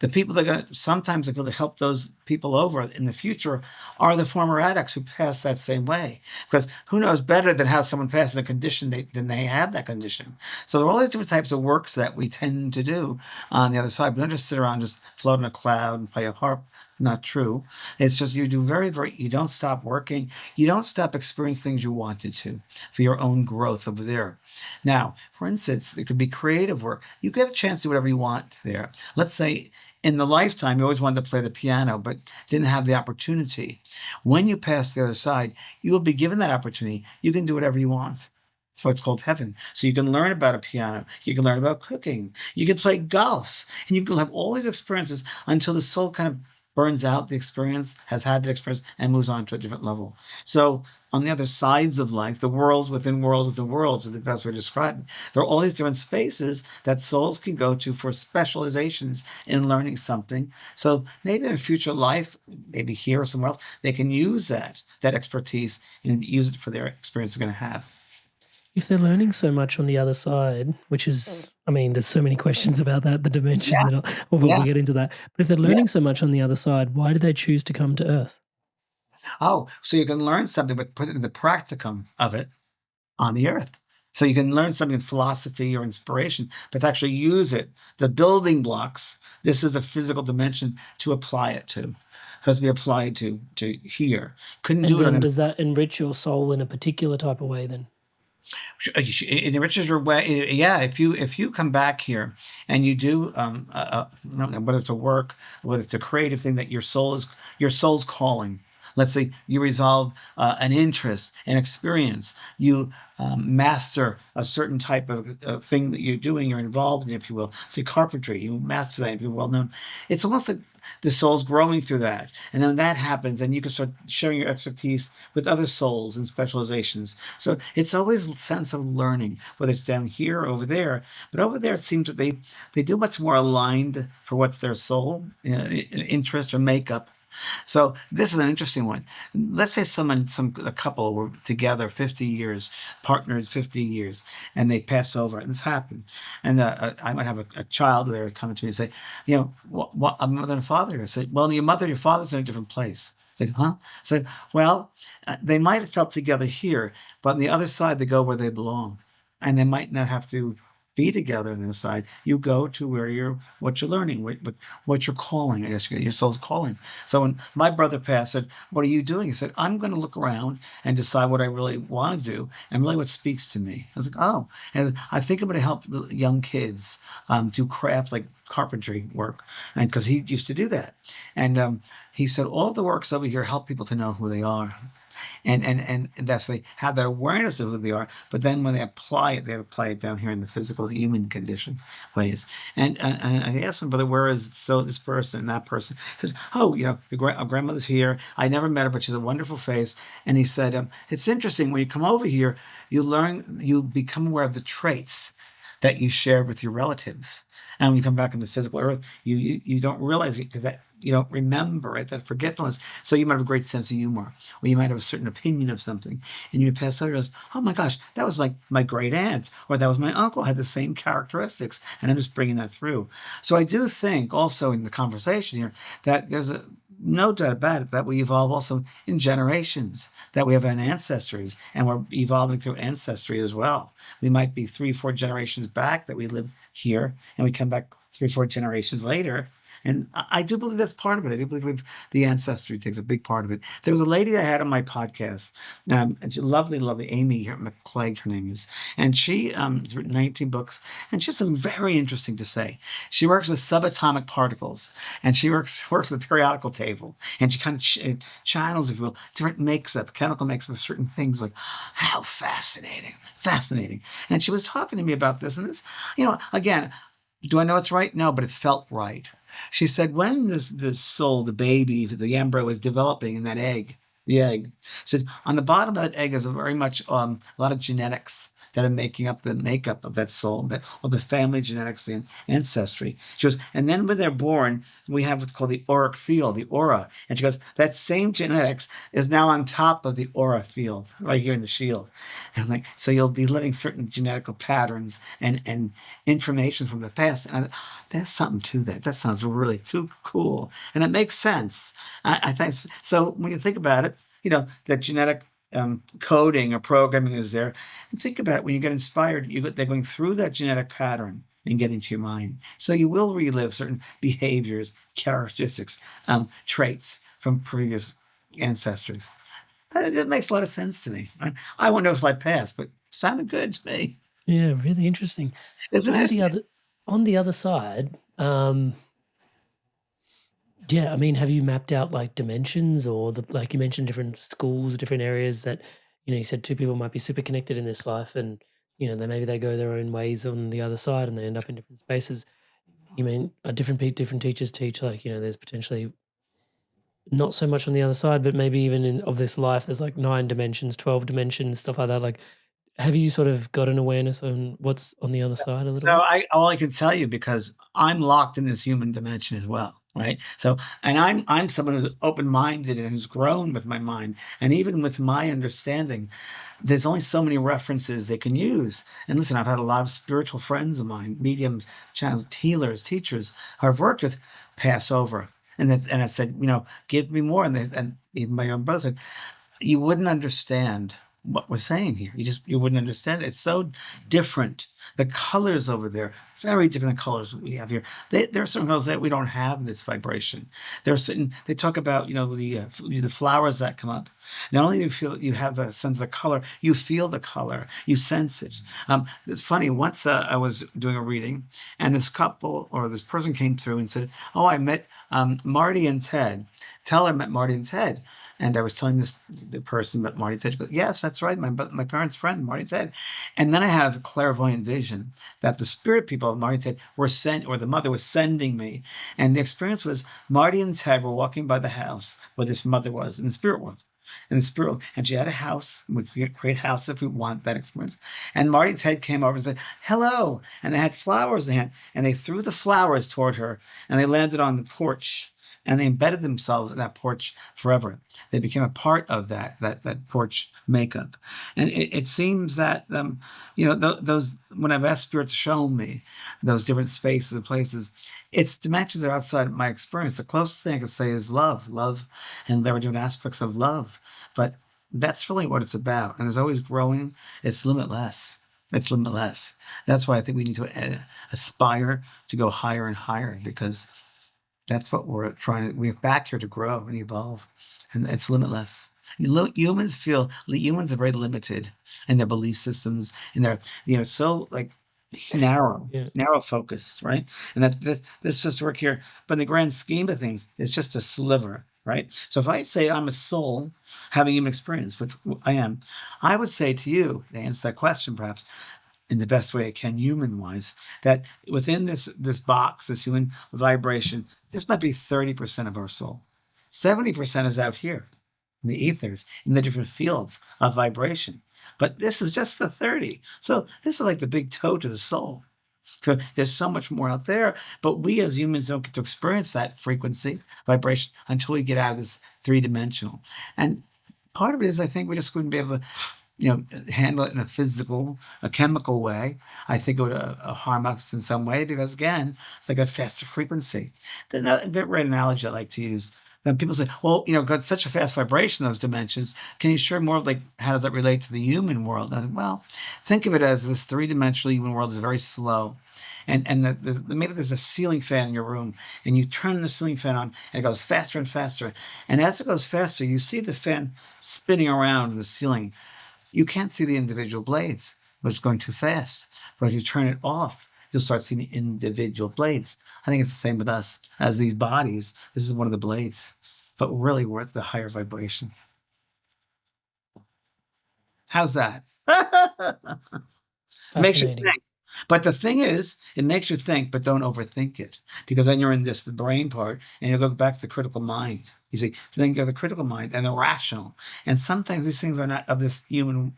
Speaker 1: The people that are going to, sometimes the people that help those people over in the future are the former addicts who pass that same way. Because who knows better than how someone passes a condition than they had that condition. So there are all these different types of works that we tend to do on the other side. We don't just sit around, just float in a cloud and play a harp. Not true. It's just you do you don't stop working. You don't stop experiencing things you wanted to for your own growth over there. Now, for instance, it could be creative work. You get a chance to do whatever you want there. Let's say in the lifetime, you always wanted to play the piano, but didn't have the opportunity. When you pass the other side, you will be given that opportunity. You can do whatever you want. That's what's called heaven. So you can learn about a piano. You can learn about cooking. You can play golf. And you can have all these experiences until the soul kind of burns out the experience, has had the experience, and moves on to a different level. So on the other sides of life, the worlds within worlds within worlds, is the best way to describe it. There are all these different spaces that souls can go to for specializations in learning something. So maybe in a future life, maybe here or somewhere else, they can use that expertise and use it for their experience they're going to have.
Speaker 2: If they're learning so much on the other side, which is, I mean, there's so many questions about that, the dimensions,
Speaker 1: Yeah.
Speaker 2: and we'll get into that. But if they're
Speaker 1: Yeah.
Speaker 2: learning so much on the other side, why do they choose to come to Earth?
Speaker 1: Oh, so you can learn something, but put it in the practicum of it on the earth. So you can learn something in philosophy or inspiration, but to actually use it, the building blocks, this is the physical dimension to apply it to. It has to be applied to here. Couldn't
Speaker 2: And
Speaker 1: do it
Speaker 2: then
Speaker 1: on
Speaker 2: does that enrich your soul in a particular type of way then?
Speaker 1: it enriches your way. Yeah, if you come back here and you do whether it's a work, whether it's a creative thing that your soul's calling. Let's say you resolve an interest, an experience. You master a certain type of thing that you're doing, you're involved in, if you will. Say carpentry, you master that, if you're well known. It's almost like the soul's growing through that. And then when that happens, then you can start sharing your expertise with other souls and specializations. So it's always a sense of learning, whether it's down here or over there. But over there, it seems that they do much more aligned for what's their soul, interest or makeup. So this is an interesting one. Let's say a couple were together 50 years, partnered 50 years, and they pass over, and this happened. And I might have a child there coming to me and say, what a mother and father. I said, well, your mother and your father's in a different place. I said, huh? I said, well, they might have felt together here, but on the other side, they go where they belong. And they might not have to be together on the side. You go to where what you're learning, what you're calling. I guess your soul's calling. So when my brother passed, said, "What are you doing?" He said, "I'm going to look around and decide what I really want to do and really what speaks to me." I was like, "Oh," and I think I'm going to help the young kids do craft like carpentry work, and because he used to do that, and he said all the works over here help people to know who they are. And that's they have that awareness of who they are, but then when they apply it down here in the physical human condition ways. And I asked my brother, where is this person and that person? He said, oh, our grandmother's here. I never met her, but she's a wonderful face. And he said, it's interesting when you come over here, you become aware of the traits that you shared with your relatives. And when you come back in the physical earth, you don't realize it because that you don't remember it, that forgetfulness. So you might have a great sense of humor, or you might have a certain opinion of something, and you pass over and goes, oh my gosh, that was my great aunt, or that was my uncle, had the same characteristics, and I'm just bringing that through. So I do think also in the conversation here that there's no doubt about it that we evolve also in generations, that we have an ancestries, and we're evolving through ancestry as well. We might be 3-4 generations back that we lived here, and we come back 3-4 generations later, And I do believe that's part of it. I do believe the ancestry takes a big part of it. There was a lady I had on my podcast, lovely, lovely Amy McClegg, her name is, and she has written 19 books, and she has something very interesting to say. She works with subatomic particles, and she works with the periodical table, and she kind of channels, if you will, different chemical makeup of certain things. Like, how fascinating. And she was talking to me about this, and this, again, do I know it's right? No, but it felt right. She said when the soul, the baby, the embryo is developing in that egg, the egg, said on the bottom of that egg is very much a lot of genetics that are making up the makeup of that soul, or the family genetics and ancestry. She goes, and then when they're born, we have what's called the auric field, the aura. And she goes, that same genetics is now on top of the aura field, right here in the shield. And I'm like, so you'll be living certain genetical patterns and information from the past. And there's something to that. That sounds really too cool. And it makes sense. I think so. When you think about it, that genetic coding or programming is there. And think about it, when you get inspired, they're going through that genetic pattern and get into your mind. So you will relive certain behaviors, characteristics, traits from previous ancestors. It makes a lot of sense to me. I won't know if I pass, but sounded good to me.
Speaker 2: Yeah, really interesting.
Speaker 1: Isn't it?
Speaker 2: On the other side, yeah, I mean, have you mapped out like dimensions, or like you mentioned, different schools, different areas that, you said two people might be super connected in this life, and maybe they go their own ways on the other side and they end up in different spaces. You mean different teachers teach, like, there's potentially not so much on the other side, but maybe even of this life, there's like 9 dimensions, 12 dimensions, stuff like that. Like, have you sort of got an awareness on what's on the other side a little bit?
Speaker 1: All I can tell you, because I'm locked in this human dimension as well, right? So, and I'm someone who's open-minded and who's grown with my mind, and even with my understanding, there's only so many references they can use. And listen, I've had a lot of spiritual friends of mine, mediums, channels, healers, teachers, who I've worked with, pass over. And I said, give me more. And even my own brother said, you wouldn't understand what we're saying here. You wouldn't understand it. It's so different. The colors over there, very different colors we have here. There are certain colors that we don't have in this vibration. There are certain, they talk about, the flowers that come up. Not only do you have a sense of the color, you feel the color, you sense it. It's funny, once I was doing a reading, and this couple, or this person came through and said, oh, I met Marty and Ted. Tell her I met Marty and Ted. And I was telling the person about Marty and Ted. She goes, yes, that's right, my parents' friend, Marty and Ted. And then I have a clairvoyant vision that the spirit people of Marty and Ted were sent, or the mother was sending me. And the experience was Marty and Ted were walking by the house where this mother was in the spirit world. And she had a house. We could create a house if we want that experience. And Marty and Ted came over and said, hello. And they had flowers in their hand. And they threw the flowers toward her. And they landed on the porch. And they embedded themselves in that porch forever. They became a part of that porch makeup. And it seems that, those, when I've asked Spirit to show me those different spaces and places, it's dimensions that are outside my experience. The closest thing I could say is love, and there are different aspects of love. But that's really what it's about. And it's always growing. It's limitless. It's limitless. That's why I think we need to aspire to go higher and higher, because that's what we're we're back here to grow and evolve, and it's limitless. Humans are very limited in their belief systems, and they're, so like narrow focused, right? And that's just work here. But in the grand scheme of things, it's just a sliver, right? So if I say I'm a soul having human experience, which I am, I would say to you, to answer that question perhaps, in the best way I can, human-wise, that within this box, this human vibration, this might be 30% of our soul. 70% is out here in the ethers, in the different fields of vibration. But this is just the 30. So this is like the big toe to the soul. So there's so much more out there, but we as humans don't get to experience that frequency, vibration, until we get out of this 3-dimensional. And part of it is, I think we just wouldn't be able to handle it in a chemical way. I think it would harm us in some way, because again, it's like a faster frequency. The great analogy I like to use, then people say, well, got such a fast vibration, those dimensions. Can you share more of like, how does that relate to the human world? And I said, well, think of it as this three-dimensional human world is very slow. And maybe there's a ceiling fan in your room, and you turn the ceiling fan on, and it goes faster and faster. And as it goes faster, you see the fan spinning around in the ceiling. You can't see the individual blades, but it's going too fast. But if you turn it off, you'll start seeing the individual blades. I think it's the same with us. As these bodies, this is one of the blades, but really we're at the higher vibration. How's that? Makes you think. But the thing is, it makes you think, but don't overthink it. Because then you're in the brain part, and you'll go back to the critical mind. You see, then you have the critical mind and the rational. And sometimes these things are not of this human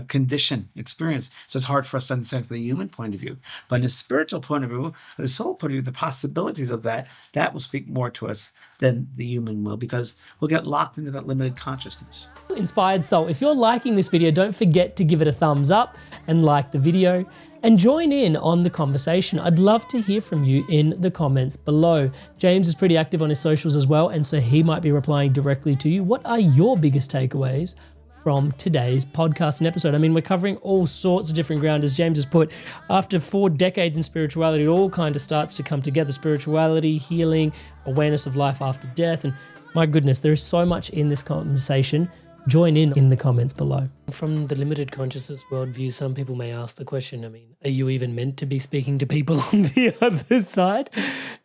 Speaker 1: condition, experience. So it's hard for us to understand from the human point of view. But in a spiritual point of view, the soul point of view, the possibilities of that will speak more to us than the human will, because we'll get locked into that limited consciousness.
Speaker 2: Inspired Soul, if you're liking this video, don't forget to give it a thumbs up and like the video and join in on the conversation. I'd love to hear from you in the comments below. James is pretty active on his socials as well, and so he might be replying directly to you. What are your biggest takeaways from today's podcast and episode? I mean, we're covering all sorts of different ground. As James has put, after 4 decades in spirituality, it all kind of starts to come together. Spirituality, healing, awareness of life after death. And my goodness, there is so much in this conversation. Join in the comments below. From the limited consciousness worldview, some people may ask the question, I mean, are you even meant to be speaking to people on the other side?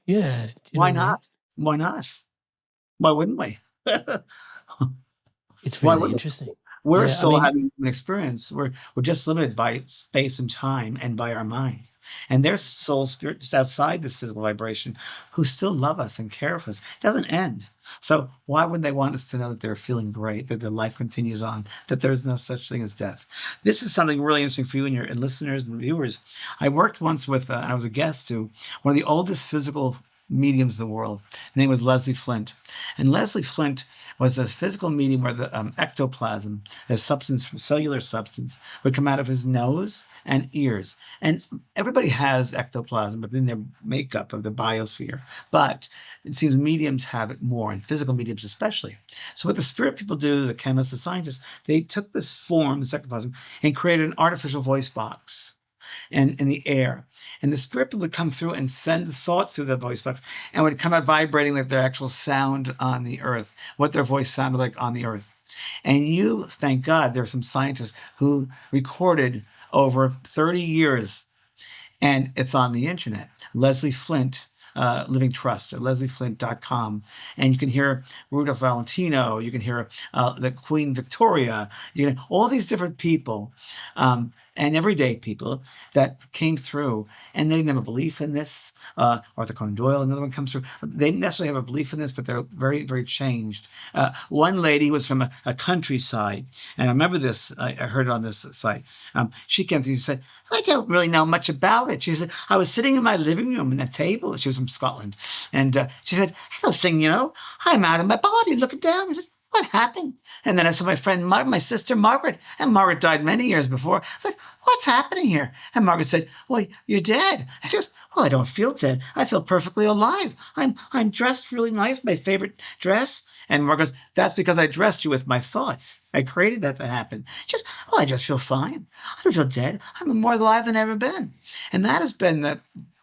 Speaker 2: Yeah.
Speaker 1: Why not? Why not? Why wouldn't we?
Speaker 2: It's really interesting.
Speaker 1: We're still having an experience. We're just limited by space and time and by our mind. And there's soul spirits outside this physical vibration who still love us and care for us. It doesn't end. So why would they want us to know that they're feeling great, that their life continues on, that there's no such thing as death? This is something really interesting for you and your listeners and viewers. I worked once with, I was a guest to one of the oldest physical mediums in the world. Her name was Leslie Flint. And Leslie Flint was a physical medium where the ectoplasm, a substance from cellular substance, would come out of his nose and ears. And everybody has ectoplasm within their makeup of the biosphere. But it seems mediums have it more, and physical mediums especially. So what the spirit people do, the chemists, the scientists, they took this form, this ectoplasm, and created an artificial voice box in the air. And the spirit people would come through and send thought through the voice box and would come out vibrating like their actual sound on the earth, what their voice sounded like on the earth. And you, thank God, there are some scientists who recorded over 30 years, and it's on the internet. Leslie Flint, Living Trust, or leslieflint.com. And you can hear Rudolph Valentino, you can hear the Queen Victoria, you can all these different people, and everyday people that came through, and they didn't have a belief in this. Arthur Conan Doyle, another one comes through. They didn't necessarily have a belief in this, but they're very, very changed. One lady was from a countryside, and I remember this, I heard it on this site. She came through and said, I don't really know much about it. She said, I was sitting in my living room at a table. She was from Scotland. And she said, I was thinking, I'm out of my body looking down. I said, what happened? And then I saw my friend, my sister, Margaret, and Margaret died many years before. I was like, what's happening here? And Margaret said, well, you're dead. I just, well, I don't feel dead. I feel perfectly alive. I'm dressed really nice, my favorite dress. And Margaret goes, that's because I dressed you with my thoughts. I created that to happen. Just, well, I just feel fine. I don't feel dead. I'm more alive than I've ever been. And that has been the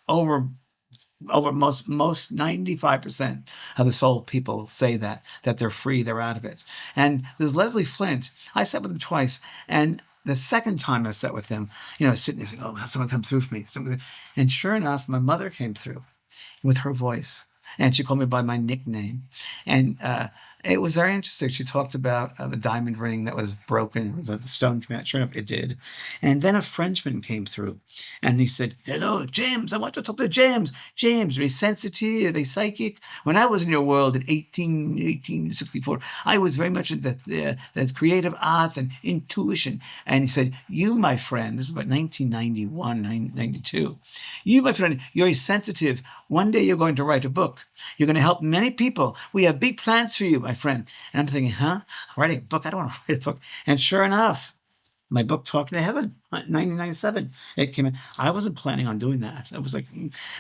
Speaker 1: over most 95% of the soul people say that they're free, they're out of it. And there's Leslie Flint. I sat with him twice, and the second time I sat with him, sitting there saying, oh, someone come through for me. And sure enough, my mother came through with her voice, and she called me by my nickname. And it was very interesting. She talked about the diamond ring that was broken, the stone came out. Sure enough, it did. And then a Frenchman came through, and he said, hello, James, I want to talk to James. James, are you sensitive, are you psychic? When I was in your world in 1864, I was very much into the creative arts and intuition. And he said, you, my friend, this was about 1991, 92. You, my friend, you're sensitive. One day you're going to write a book. You're going to help many people. We have big plans for you, my friend. And I'm thinking, writing a book? I don't want to write a book. And sure enough, My book, Talking to Heaven, 1997. It came in. I wasn't planning on doing that. I was like,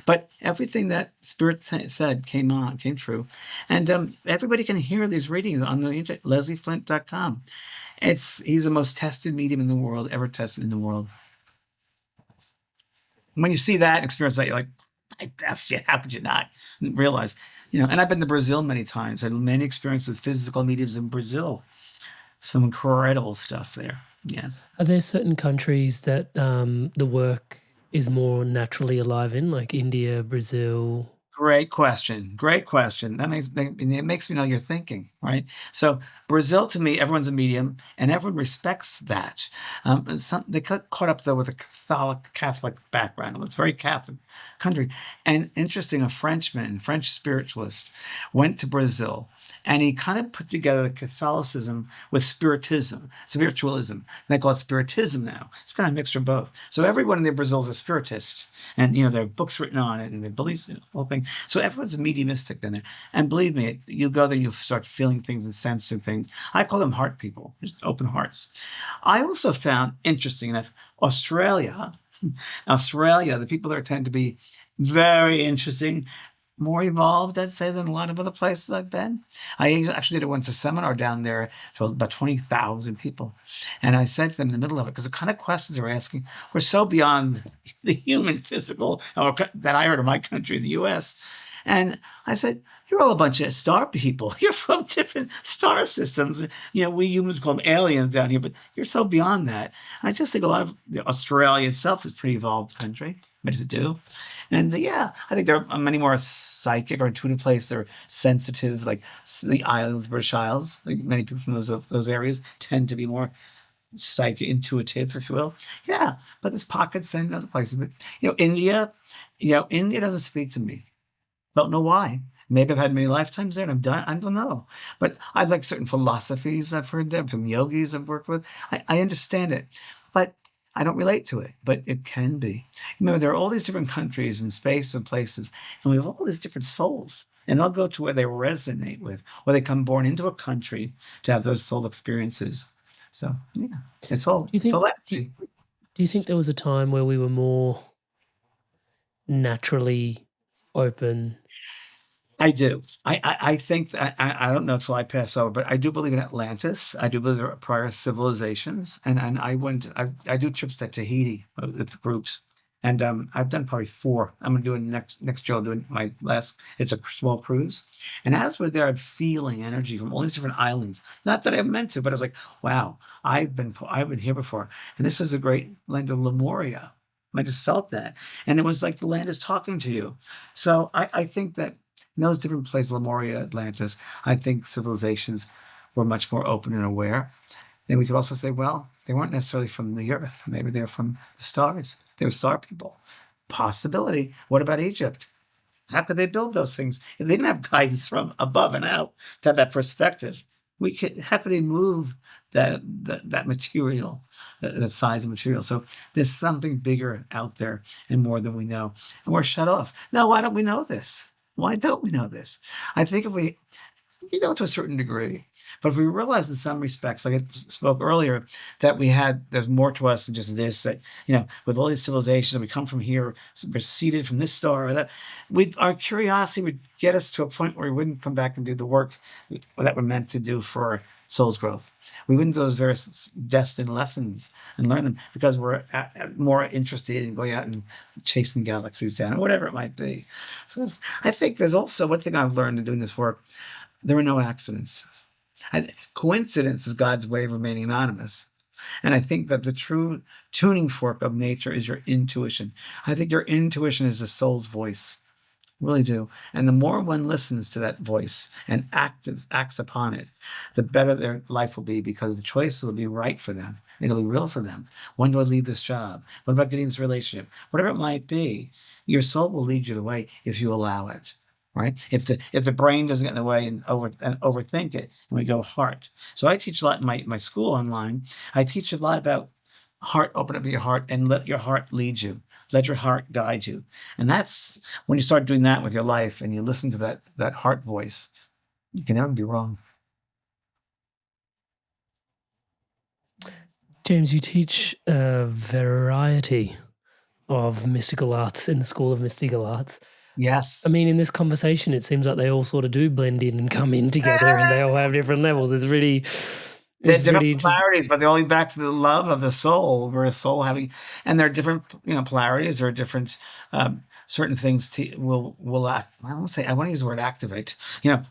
Speaker 1: but everything that Spirit said came true. And everybody can hear these readings on the internet, leslieflint.com. He's the most tested medium in the world, ever tested in the world. When you see that and experience that, you're like, how could you not realize? And I've been to Brazil many times. I had many experiences with physical mediums in Brazil. Some incredible stuff there. Yeah.
Speaker 2: Are there certain countries that the work is more naturally alive in, like India, Brazil?
Speaker 1: Great question. Great question. It makes me know you're thinking, right? So Brazil, to me, everyone's a medium, and everyone respects that. They got caught up though with a Catholic background. It's a very Catholic country. And interesting, a French spiritualist, went to Brazil, and he kind of put together Catholicism with spiritualism. They call it spiritism now. It's kind of a mixture of both. So everyone in Brazil is a spiritist, and there are books written on it, and they believe the whole thing. So everyone's a mediumistic in there. And believe me, you go there, you start feeling things and sensing things. I call them heart people, just open hearts. I also found, interesting enough, Australia, the people there tend to be very interesting, more evolved, I'd say, than a lot of other places I've been. I actually did a seminar down there to about 20,000 people. And I said to them in the middle of it, because the kind of questions they were asking were so beyond the human physical that I heard in my country, the US. And I said, you're all a bunch of star people. You're from different star systems. We humans call them aliens down here, but you're so beyond that. I just think a lot of Australia itself is a pretty evolved country. What does it do? And I think there are many more psychic or intuitive places. They're sensitive, like the islands, British Isles. Like many people from those areas tend to be more psychic, intuitive, if you will. Yeah, but there's pockets and other places. But India doesn't speak to me. Don't know why. Maybe I've had many lifetimes there and I'm done. I don't know. But I like certain philosophies I've heard there from yogis I've worked with. I understand it, but I don't relate to it, but it can be. Remember, there are all these different countries and space and places, and we have all these different souls. And they'll go to where they resonate with, or they come born into a country to have those soul experiences. So, it's all.
Speaker 2: Do you think there was a time where we were more naturally open?
Speaker 1: I do. I think that, I don't know until I pass over, but I do believe in Atlantis. I do believe there are prior civilizations, and I do trips to Tahiti with groups, and I've done probably 4. I'm gonna do it next year. I'll do my last. It's a small cruise, and as we're there, I'm feeling energy from all these different islands. Not that I meant to, but I was like, wow, I've been here before, and this is a great land of Lemuria. I just felt that, and it was like the land is talking to you. So I think that in those different places, Lemuria, Atlantis, I think civilizations were much more open and aware. Then we could also say, well, they weren't necessarily from the earth. Maybe they're from the stars. They were star people. Possibility. What about Egypt? How could they build those things if they didn't have guidance from above and out to have that perspective? How could they move that material, that size of material? So there's something bigger out there and more than we know, and we're shut off. Now, why don't we know this? Why don't we know this? I think if we know to a certain degree, but if we realize in some respects, like I spoke earlier, that there's more to us than just this, that, with all these civilizations, we come from here, we're seeded from this star or that, our curiosity would get us to a point where we wouldn't come back and do the work that we're meant to do for our soul's growth. We wouldn't do those various destined lessons and learn them because we're more interested in going out and chasing galaxies down, or whatever it might be. So I think there's also one thing I've learned in doing this work: there are no accidents. Coincidence is God's way of remaining anonymous. And I think that the true tuning fork of nature is your intuition. I think your intuition is the soul's voice. I really do. And the more one listens to that voice and acts upon it, the better their life will be, because the choices will be right for them. It'll be real for them. When do I leave this job? What about getting this relationship? Whatever it might be, your soul will lead you the way if you allow it. Right? If the brain doesn't get in the way and overthink it, and we go heart. So I teach a lot in my school online. I teach a lot about heart. Open up your heart and let your heart lead you. Let your heart guide you. And that's when you start doing that with your life and you listen to that heart voice, you can never be wrong.
Speaker 2: James, you teach a variety of mystical arts in the School of Mystical Arts.
Speaker 1: Yes.
Speaker 2: I mean, in this conversation, it seems like they all sort of do blend in and come in together, and they all have different levels. It's really,
Speaker 1: They're
Speaker 2: it's
Speaker 1: different
Speaker 2: really interesting.
Speaker 1: polarities, but they're all back to the love of the soul, where a soul having, and there are different, polarities. There are different, certain things will act. I don't say, I want to use the word activate.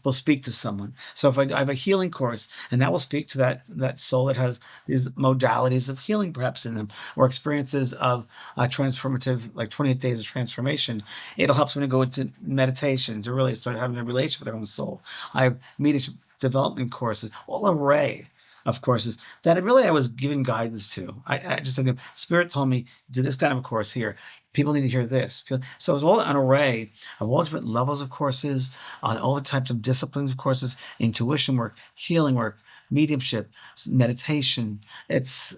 Speaker 1: Will speak to someone. So if I have a healing course, and that will speak to that soul that has these modalities of healing, perhaps in them, or experiences of transformative, like 28 days of transformation. It'll help someone to go into meditation to really start having a relationship with their own soul. I have mediumship development courses, all array of courses that I was given guidance to. I just think Spirit told me, do this kind of a course here. People need to hear this. So it was all an array of all different levels of courses, on all the types of disciplines of courses, intuition work, healing work, mediumship, meditation. It's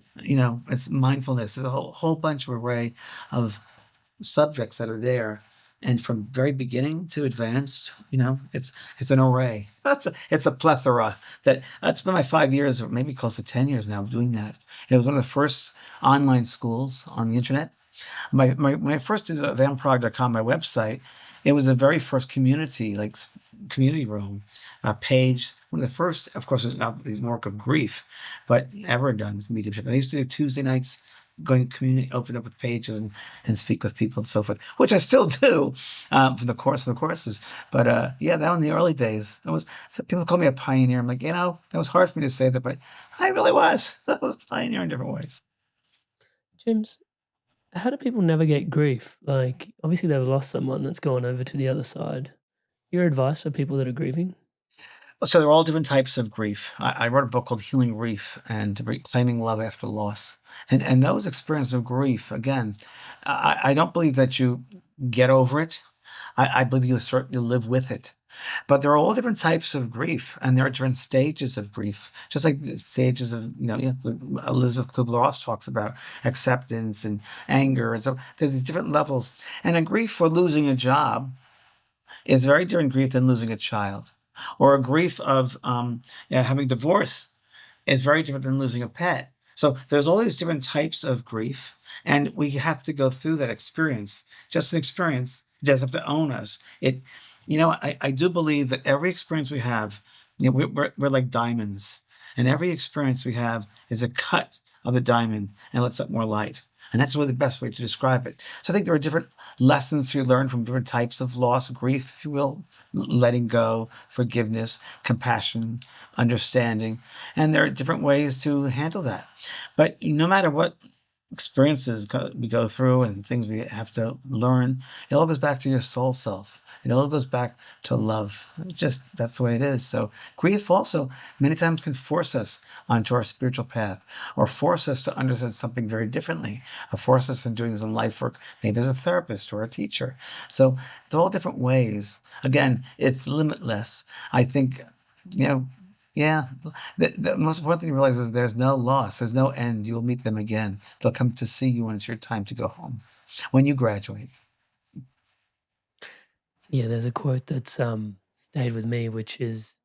Speaker 1: mindfulness. There's a whole bunch of array of subjects that are there. And from very beginning to advanced, it's an array. It's a plethora. That's been my 5 years, or maybe close to 10 years now, of doing that. It was one of the first online schools on the internet. When I first did vanpraagh.com, my website, it was the very first community, like community room page. One of the first, of course, it's not the work of grief, but ever done with mediumship. And I used to do Tuesday nights, going to community, open up with pages and speak with people and so forth, which I still do for the course of the courses. But that was in the early days. People call me a pioneer. I'm like, that was hard for me to say that, but I really was. I was a pioneer in different ways.
Speaker 2: James, how do people navigate grief? Like, obviously they've lost someone that's gone over to the other side. Your advice for people that are grieving?
Speaker 1: So there are all different types of grief. I wrote a book called Healing Grief and Reclaiming Love After Loss. And those experiences of grief, again, I don't believe that you get over it. I believe you live with it. But there are all different types of grief, and there are different stages of grief, just like the stages of, Elizabeth Kubler-Ross talks about acceptance and anger. And so there's these different levels. And a grief for losing a job is very different grief than losing a child. Or a grief of having divorce is very different than losing a pet. So there's all these different types of grief, and we have to go through that experience. Just an experience. It doesn't have to own us. I do believe that every experience we have, we're like diamonds, and every experience we have is a cut of the diamond and lets up more light. And that's really the best way to describe it. So I think there are different lessons we learn from different types of loss, grief, if you will, letting go, forgiveness, compassion, understanding. And there are different ways to handle that. But no matter what experiences we go through and things we have to learn, it all goes back to your soul self. It all goes back to love. That's the way it is. So grief also many times can force us onto our spiritual path, or force us to understand something very differently, or force us in doing some life work, maybe as a therapist or a teacher. So it's all different ways. Again, it's limitless. I think, the most important thing to realize is there's no loss. There's no end. You'll meet them again. They'll come to see you when it's your time to go home, when you graduate.
Speaker 2: Yeah, there's a quote that's stayed with me, which is,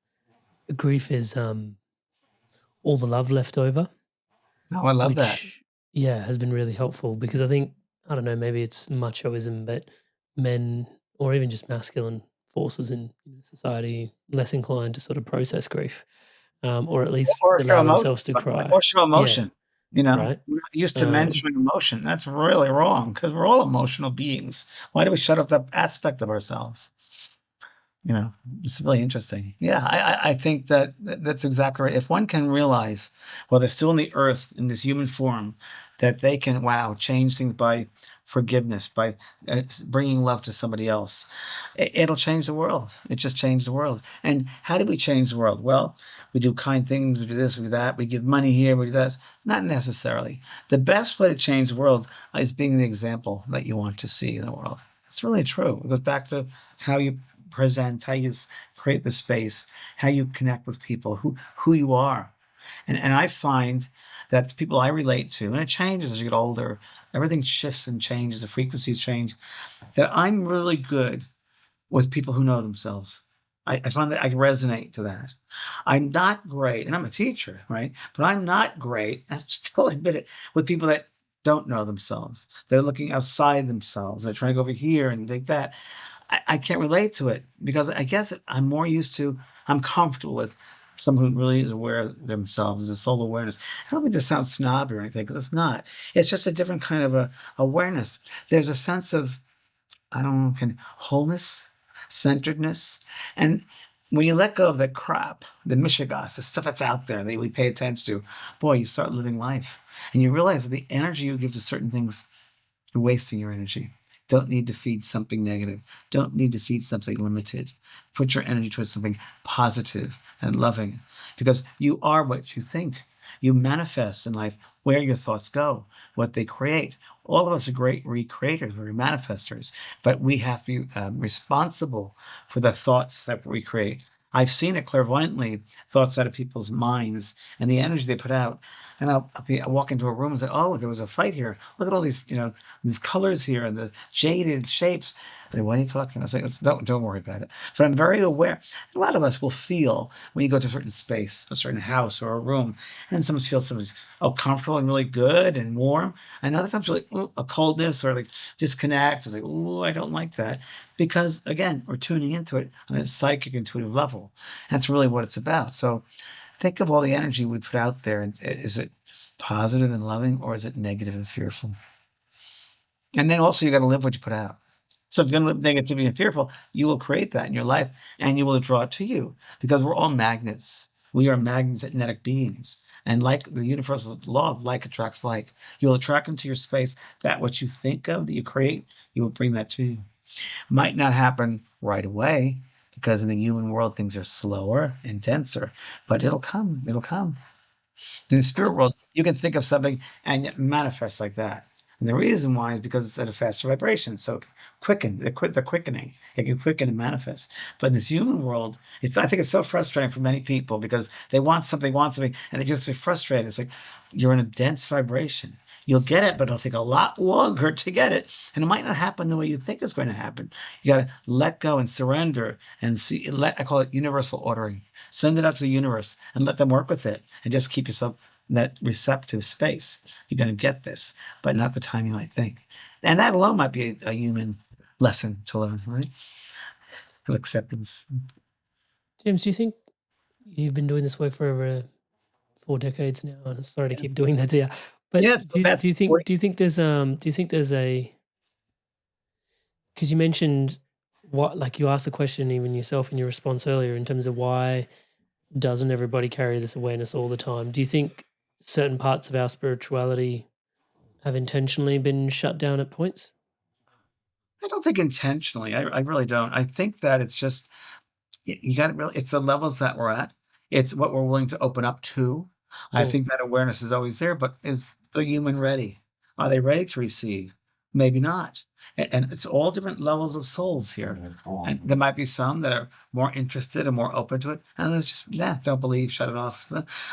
Speaker 2: grief is all the love left over.
Speaker 1: Oh, I love that.
Speaker 2: Which, yeah, has been really helpful, because I think, I don't know, maybe it's machoism, but men, or even just masculine forces in society, less inclined to sort of process grief, or at least
Speaker 1: Or
Speaker 2: allow
Speaker 1: emotion,
Speaker 2: themselves to cry.
Speaker 1: or show emotion.
Speaker 2: Right.
Speaker 1: We're not used to men showing emotion. That's really wrong, because we're all emotional beings. Why do we shut off that aspect of ourselves? It's really interesting. Yeah, I think that's exactly right. If one can realize, while they're still on the earth in this human form, that they can, change things by forgiveness, by bringing love to somebody else, it'll change the world. It just changed the world. And how do we change the world? Well, we do kind things, we do this, we do that, we give money here, we do that. Not necessarily. The best way to change the world is being the example that you want to see in the world. It's really true. It goes back to how you present, how you create the space, how you connect with people, who you are. And I find that the people I relate to, and it changes as you get older, everything shifts and changes, the frequencies change, that I'm really good with people who know themselves. I find that I resonate to that. I'm not great, and I'm a teacher, right? But I'm not great, I still admit it, with people that don't know themselves. They're looking outside themselves. They're trying to go over here and like that. I can't relate to it because I guess I'm more used to, I'm comfortable with someone who really is aware of themselves, is a soul awareness. I don't mean to sound snobby or anything because it's not. It's just a different kind of a awareness. There's a sense of, I don't know, wholeness, centeredness. And when you let go of the crap, the mishigas, the stuff that's out there that we pay attention to, boy, you start living life. And you realize that the energy you give to certain things, you're wasting your energy. Don't need to feed something negative. Don't need to feed something limited. Put your energy towards something positive and loving because you are what you think. You manifest in life where your thoughts go, what they create. All of us are great recreators, we're manifestors, but we have to be responsible for the thoughts that we create. I've seen it clairvoyantly, thoughts out of people's minds and the energy they put out. And I'll walk into a room and say, oh, there was a fight here. Look at all these, these colors here and the jaded shapes. I say, what are you talking about? I say, don't worry about it. But I'm very aware. A lot of us will feel when you go to a certain space, a certain house or a room, and someone feels something's comfortable and really good and warm. And other times you're like, ooh, a coldness or like disconnect. It's like, oh, I don't like that. Because again, we're tuning into it on a psychic, intuitive level. That's really what it's about. So think of all the energy we put out there. And is it positive and loving or is it negative and fearful? And then also you got to live what you put out. So if you're going to live negativity and fearful, you will create that in your life and you will draw it to you because we're all magnets. We are magnetic beings. And like the universal law of like attracts like, you'll attract into your space that what you think of, that you create, you will bring that to you. Might not happen right away because in the human world, things are slower and denser, but it'll come. It'll come. In the spirit world, you can think of something and it manifests like that. And the reason why is because it's at a faster vibration. So quicken, the quickening. It can quicken and manifest. But in this human world, I think it's so frustrating for many people because they want something, and they just get frustrated. It's like you're in a dense vibration. You'll get it, but it'll take a lot longer to get it. And it might not happen the way you think it's going to happen. You got to let go and surrender and see. I call it universal ordering. Send it out to the universe and let them work with it and just keep yourself in that receptive space. You're going to get this, but not the time you might think. And that alone might be a human lesson to learn, right? Of acceptance.
Speaker 2: James, do you think you've been doing this work for over 4 decades now? And sorry to keep doing that to you, but
Speaker 1: Yeah,
Speaker 2: do you think there's a, because you mentioned what, like you asked the question even yourself in your response earlier in terms of why doesn't everybody carry this awareness all the time? Do you think certain parts of our spirituality have intentionally been shut down at points?
Speaker 1: I don't think intentionally. I really don't. I think that it's just, you got to really, it's the levels that we're at. It's what we're willing to open up to. I think that awareness is always there, but is the human ready? Are they ready to receive? Maybe not. And it's all different levels of souls here. And there might be some that are more interested and more open to it. And it's just, don't believe, shut it off.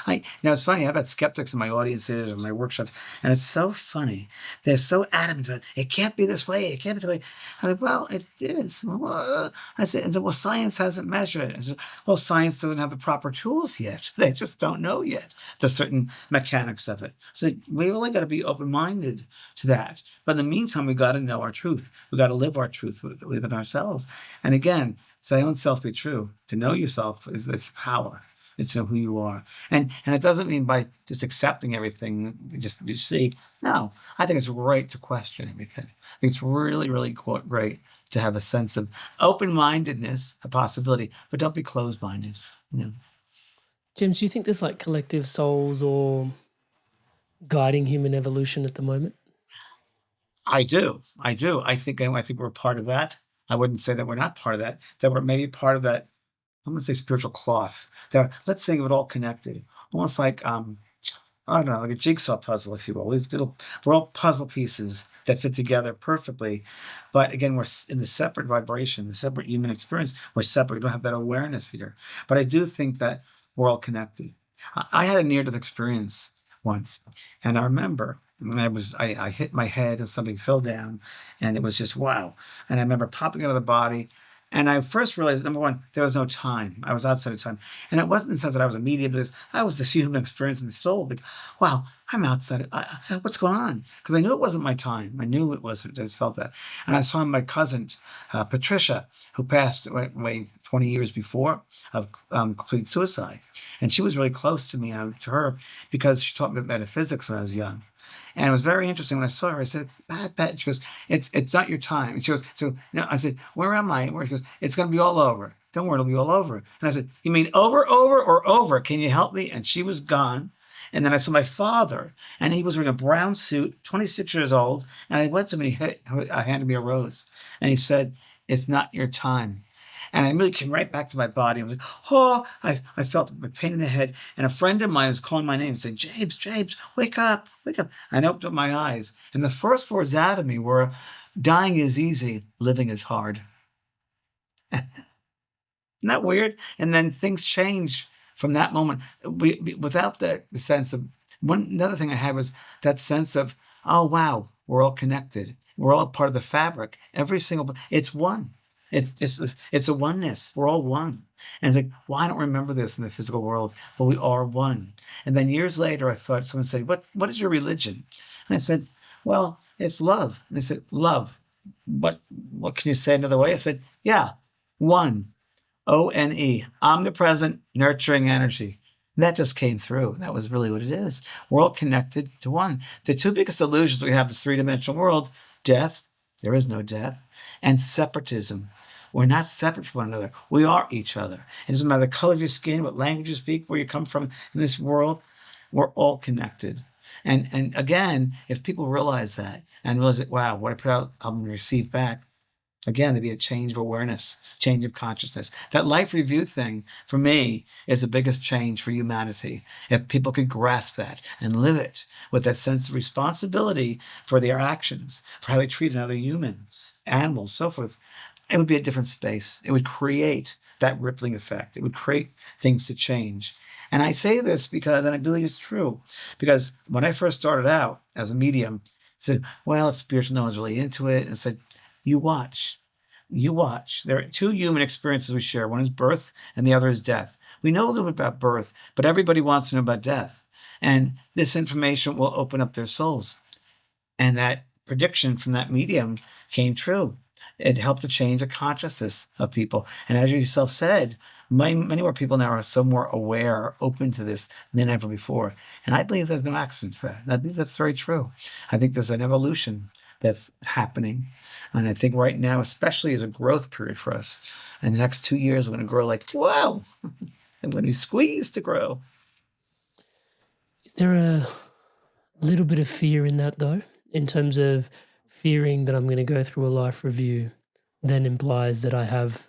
Speaker 1: It's funny. I've had skeptics in my audiences or my workshops, and it's so funny. They're so adamant about it. It can't be this way. It can't be the way. I'm like, well, it is. I said, well, science hasn't measured it. I said, well, science doesn't have the proper tools yet. They just don't know yet the certain mechanics of it. So we really got to be open-minded to that. But in the meantime, we got to know our truth. We got to live our truth within ourselves. And again, to thy own self be true. To know yourself is this power. It's who you are. And it doesn't mean by just accepting everything, just you see. No, I think it's great to question everything. I think it's really, really great to have a sense of open-mindedness, a possibility, but don't be closed-minded.
Speaker 2: James, do you think there's like collective souls or guiding human evolution at the moment?
Speaker 1: I do. I think we're part of that. I wouldn't say that we're not part of that. That we're maybe part of that. I'm going to say spiritual cloth. Let's think of it all connected, almost like I don't know, like a jigsaw puzzle, if you will. We're all puzzle pieces that fit together perfectly. But again, we're in the separate vibration, the separate human experience. We're separate. We don't have that awareness here. But I do think that we're all connected. I had a near-death experience once, and I remember when I hit my head and something fell down, and it was just wow. And I remember popping out of the body, And I first realized, number one, there was no time. I was outside of time. And it wasn't in the sense that I was a medium. I was this human experience in the soul. Like, wow, I'm outside. What's going on? Because I knew it wasn't my time. I knew it wasn't. I just felt that. And I saw my cousin, Patricia, who passed away 20 years before of complete suicide. And she was really close to me and to her because she taught me metaphysics when I was young. And it was very interesting when I saw her. I said, Pat. She goes, it's not your time. And she goes, so no. I said, where am I? Where? She goes, it's going to be all over. Don't worry, it'll be all over. And I said, you mean over, or over? Can you help me? And she was gone. And then I saw my father, and he was wearing a brown suit, 26 years old. And I went to him, and he handed me a rose. And he said, it's not your time. And I really came right back to my body. I was like, oh, I felt a pain in the head. And a friend of mine was calling my name, saying, James, wake up, wake up. And I opened up my eyes. And the first words out of me were, dying is easy, living is hard. Isn't that weird? And then things change from that moment. Without the sense of, another thing I had was that sense of, oh, wow, we're all connected. We're all part of the fabric. Every single, it's one. It's a oneness. We're all one. And it's like, well, I don't remember this in the physical world, but we are one. And then years later, I thought, someone said, what is your religion? And I said, well, it's love. And they said, love. What can you say another way? I said, yeah, one. ONE, omnipresent, nurturing energy. And that just came through. That was really what it is. We're all connected to one. The two biggest illusions we have is three-dimensional world, death, there is no death, and separatism. We're not separate from one another. We are each other. It doesn't matter the color of your skin, what language you speak, where you come from in this world. We're all connected. And again, if people realize that and realize that, wow, what I put out, I'm going to receive back. Again, there'd be a change of awareness, change of consciousness. That life review thing, for me, is the biggest change for humanity. If people could grasp that and live it with that sense of responsibility for their actions, for how they treat another human, animals, so forth, it would be a different space. It would create that rippling effect. It would create things to change. And I say this because, and I believe it's true, because when I first started out as a medium, I said, well, it's spiritual, no one's really into it. And I said, you watch. There are two human experiences we share. One is birth and the other is death. We know a little bit about birth, but everybody wants to know about death. And this information will open up their souls. And that prediction from that medium came true. It helped to change the consciousness of people. And as you yourself said, many more people now are so more aware, open to this than ever before. And I believe there's no accident to that. I believe that's very true. I think there's an evolution that's happening. And I think right now, especially, is a growth period for us. In the next 2 years, we're going to grow like, wow, I'm going to be squeezed to grow.
Speaker 2: Is there a little bit of fear in that, though, in terms of fearing that I'm going to go through a life review then implies that I have,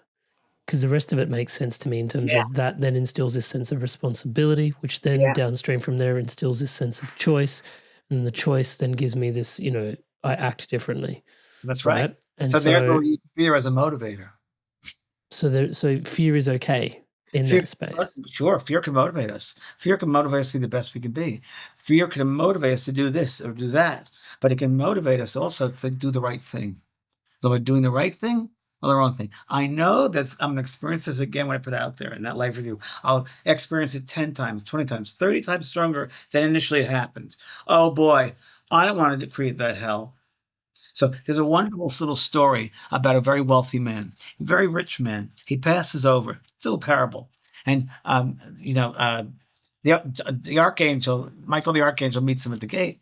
Speaker 2: because the rest of it makes sense to me in terms of that then instills this sense of responsibility, which then downstream from there instills this sense of choice. And the choice then gives me this, I act differently.
Speaker 1: That's right.
Speaker 2: And
Speaker 1: so therefore, you use fear as a motivator.
Speaker 2: So fear is okay in that space.
Speaker 1: Sure, fear can motivate us. Fear can motivate us to be the best we can be. Fear can motivate us to do this or do that, but it can motivate us also to do the right thing. So we're doing the right thing or the wrong thing. I know that I'm going to experience this again when I put it out there in that life review. I'll experience it 10 times, 20 times, 30 times stronger than initially it happened. Oh boy, I don't want to create that hell. So there's a wonderful little story about a very wealthy man, a very rich man. He passes over. It's a little parable. And, the archangel, Michael the archangel, meets him at the gate.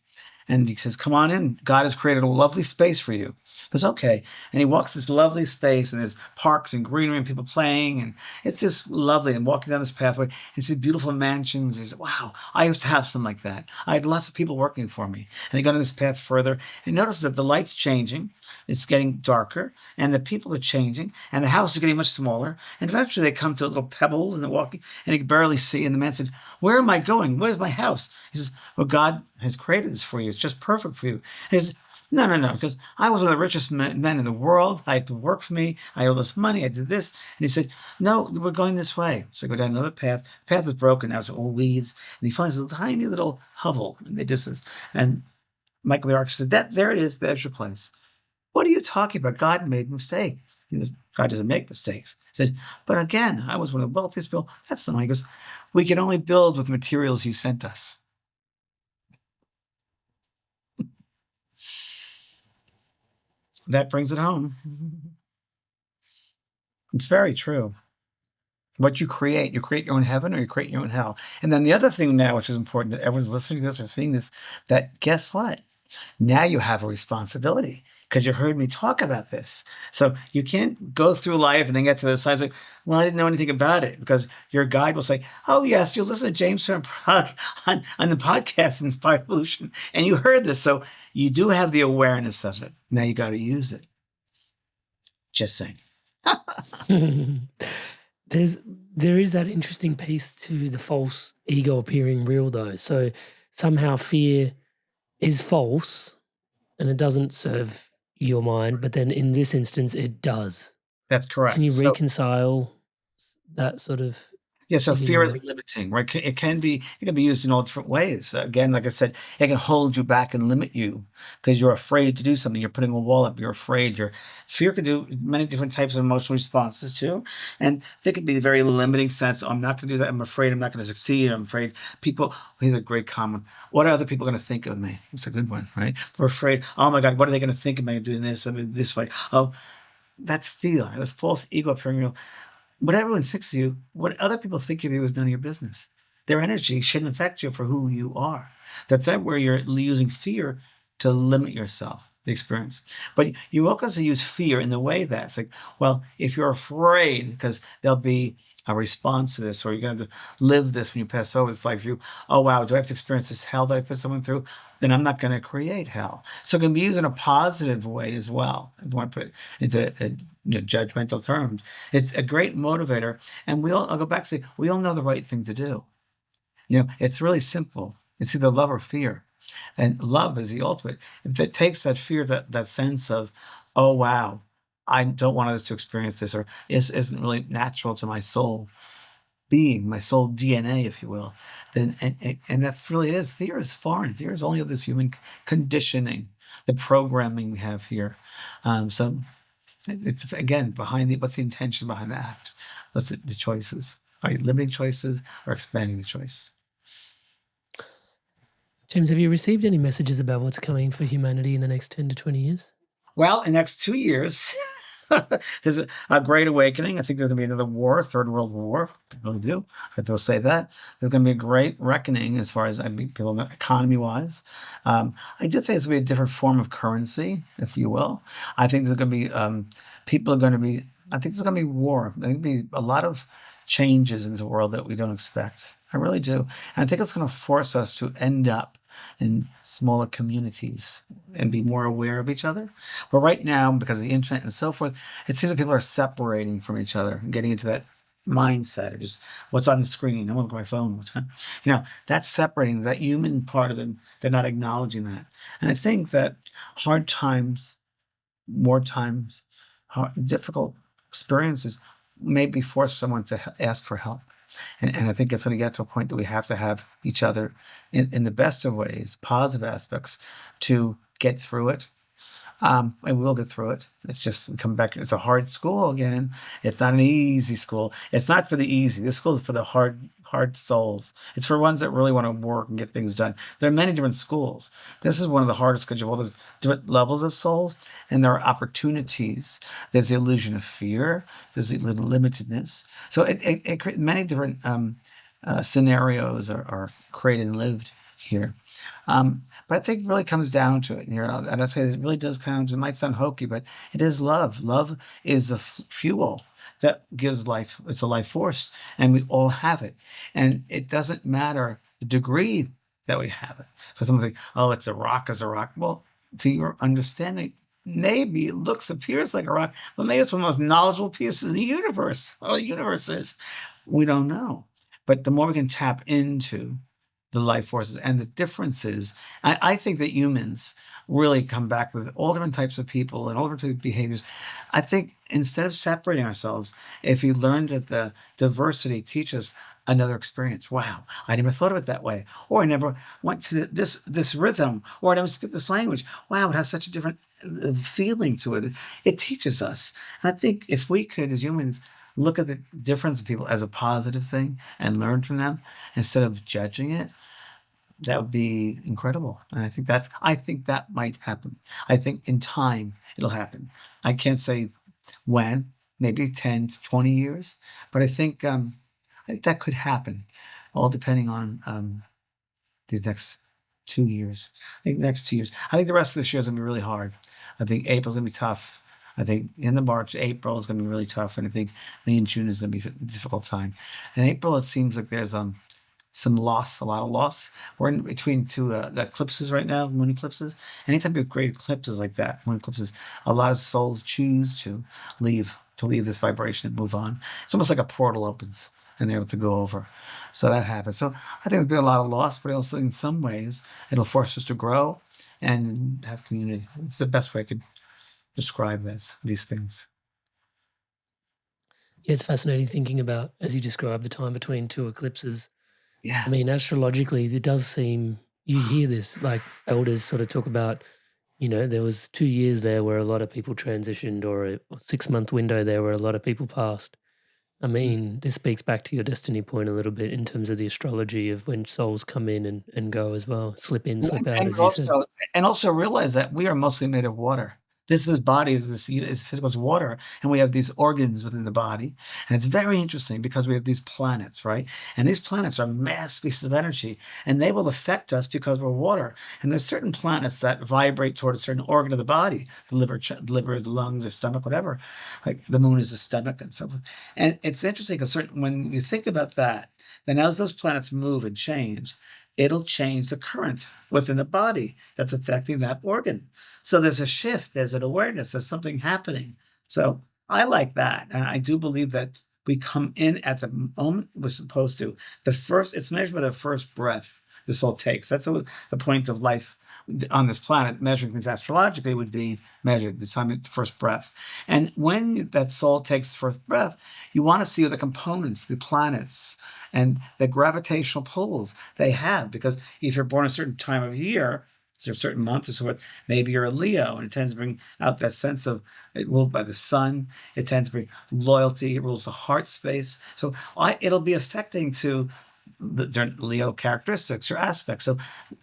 Speaker 1: And he says, come on in. God has created a lovely space for you. He goes, okay. And he walks this lovely space, and there's parks and greenery and people playing. And it's just lovely. And walking down this pathway, and see beautiful mansions. He says, wow, I used to have some like that. I had lots of people working for me. And they go on this path further and notice that the light's changing. It's getting darker, and the people are changing, and the house is getting much smaller. And eventually they come to a little pebbles, and they're walking, and he can barely see. And the man said, where am I going? Where's my house? He says, well, God has created this for you. It's just perfect for you. And he says, no, because I was one of the richest men in the world. I had to work for me. I owe this money. I did this. And he said, no, we're going this way. So I go down another path. The path is broken. Now it's all weeds. And he finds a tiny little hovel in the distance. And Michael the archangel said, there it is. There's your place. What are you talking about? God made a mistake. God doesn't make mistakes. He said, but again, I was one of the wealthiest people. That's the money. He goes, we can only build with the materials you sent us. That brings it home. It's very true. What you create your own heaven or you create your own hell. And then the other thing now, which is important, that everyone's listening to this or seeing this, that guess what? Now you have a responsibility because you heard me talk about this. So you can't go through life and then get to the side like, well, I didn't know anything about it, because your guide will say, oh, yes, you listen to James from Praagh on the podcast Inspired Evolution, and you heard this. So you do have the awareness of it. Now you got to use it. Just saying.
Speaker 2: There is that interesting piece to the false ego appearing real, though. So somehow fear is false and it doesn't serve your mind, but then in this instance it does.
Speaker 1: That's correct.
Speaker 2: Can you reconcile that sort of?
Speaker 1: Yeah, so
Speaker 2: thinking
Speaker 1: fear
Speaker 2: on
Speaker 1: is
Speaker 2: that?
Speaker 1: limiting, right? It can be used in all different ways. Again, like I said, it can hold you back and limit you because you're afraid to do something. You're putting a wall up. You're afraid. Fear can do many different types of emotional responses too, and there could be a very limiting sense. Oh, I'm not going to do that. I'm afraid I'm not going to succeed. I'm afraid people. Here's a great comment. What are other people going to think of me? It's a good one, right? We're afraid. Oh my God, what are they going to think of me doing this? I mean, this way. Oh, that's fear. That's false ego appearing real. What everyone thinks of you, what other people think of you is none of your business. Their energy shouldn't affect you for who you are. That's where you're using fear to limit yourself, the experience. But you also use fear in the way that's like, well, if you're afraid, because there'll be a response to this, or you're going to live this when you pass over. It's like, oh, wow, do I have to experience this hell that I put someone through? Then I'm not going to create hell. So it can be used in a positive way as well. If you want to put it into judgmental terms, it's a great motivator. And I'll go back to say, we all know the right thing to do. It's really simple. It's either love or fear. And love is the ultimate. If it takes that fear, that sense of, oh, wow, I don't want others to experience this, or this isn't really natural to my soul being, my soul DNA, if you will, then and that's really it is. Fear is foreign. Fear is only of this human conditioning, the programming we have here. So it's again what's the intention behind the act? What's the choices? Are you limiting choices or expanding the choice?
Speaker 2: James, have you received any messages about what's coming for humanity in the next 10 to 20 years?
Speaker 1: Well, in the next 2 years, there's a great awakening. I think there's going to be another war, Third World War. People do. People say that. There's going to be a great reckoning as far as people economy-wise. I do think there's going to be a different form of currency, if you will. I think there's going to be I think there's going to be war. There's going to be a lot of changes in the world that we don't expect. I really do. And I think it's going to force us to end up in smaller communities and be more aware of each other. But right now, because of the internet and so forth, it seems that people are separating from each other and getting into that mindset of just what's on the screen. I'm looking at my phone. That's separating that human part of them. They're not acknowledging that. And I think that hard times, war times, difficult experiences maybe force someone to ask for help. And I think it's going to get to a point that we have to have each other in the best of ways, positive aspects, to get through it. And we will get through it. It's just come back. It's a hard school again. It's not an easy school. It's not for the easy. This school is for the hard souls. It's for ones that really want to work and get things done. There are many different schools. This is one of the hardest because you have all those different levels of souls, and there are opportunities. There's the illusion of fear. There's the limitedness. So it creates many different scenarios are created and lived here. But I think it really comes down to it. And I say it really does count. It might sound hokey, but it is love. Love is the fuel that gives life. It's a life force, and we all have it. And it doesn't matter the degree that we have it. For someone to think, oh, it's a rock as a rock. Well, to your understanding, maybe it appears like a rock, but maybe it's one of the most knowledgeable pieces in the universe. All the universe is. We don't know. But the more we can tap into the life forces and the differences, I think that humans really come back with all different types of people and all different types of behaviors. I think instead of separating ourselves, if we learn that the diversity teaches another experience. Wow, I never thought of it that way. Or I never went to this rhythm, or I never skipped this language. Wow, it has such a different feeling to it. It teaches us. And I think if we could, as humans, look at the difference of people as a positive thing and learn from them instead of judging it, that would be incredible. And I think that might happen. I think in time it'll happen. I can't say when, maybe 10 to 20 years, but I think that could happen, all depending on these next 2 years. I think the next 2 years. I think the rest of this year is going to be really hard. I think April's going to be tough. I think end of March, April is going to be really tough, and I think May and June is going to be a difficult time. In April, it seems like there's some loss, a lot of loss. We're in between two eclipses right now, moon eclipses. Anytime you have great eclipses like that, moon eclipses, a lot of souls choose to leave this vibration and move on. It's almost like a portal opens and they're able to go over. So that happens. So I think there'll be a lot of loss, but also in some ways it'll force us to grow and have community. It's the best way I could describe these things.
Speaker 2: Yeah, it's fascinating thinking about, as you described, the time between two eclipses.
Speaker 1: Yeah.
Speaker 2: I mean, astrologically, it does seem, you hear this, like elders sort of talk about, there was 2 years there where a lot of people transitioned, or a 6-month window there where a lot of people passed. I mean, this speaks back to your destiny point a little bit in terms of the astrology of when souls come in and go as well, slip in, slip out, as you said.
Speaker 1: And also realize that we are mostly made of water. This body is physical as water, and we have these organs within the body. And it's very interesting because we have these planets, right? And these planets are mass pieces of energy, and they will affect us because we're water. And there's certain planets that vibrate toward a certain organ of the body, the liver, the lungs, or stomach, whatever. Like the moon is the stomach and so forth. And it's interesting because when you think about that, then as those planets move and change, it'll change the current within the body that's affecting that organ. So there's a shift, there's an awareness, there's something happening. So I like that. And I do believe that we come in at the moment we're supposed to. It's measured by the first breath the soul takes. That's the point of life on this planet. Measuring things astrologically would be measured the time of the first breath. And when that soul takes the first breath, you want to see the components, the planets, and the gravitational pulls they have. Because if you're born a certain time of year, a certain month or so, maybe you're a Leo, and it tends to bring out that sense of it ruled by the sun. It tends to bring loyalty. It rules the heart space. So it'll be affecting to the Leo characteristics or aspects. So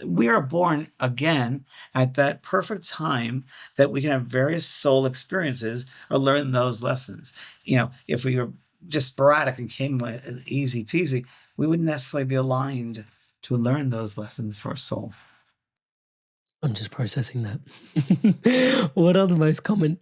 Speaker 1: we are born again at that perfect time that we can have various soul experiences or learn those lessons. If we were just sporadic and came easy peasy, we wouldn't necessarily be aligned to learn those lessons for our soul.
Speaker 2: I'm just processing that. What are the most common?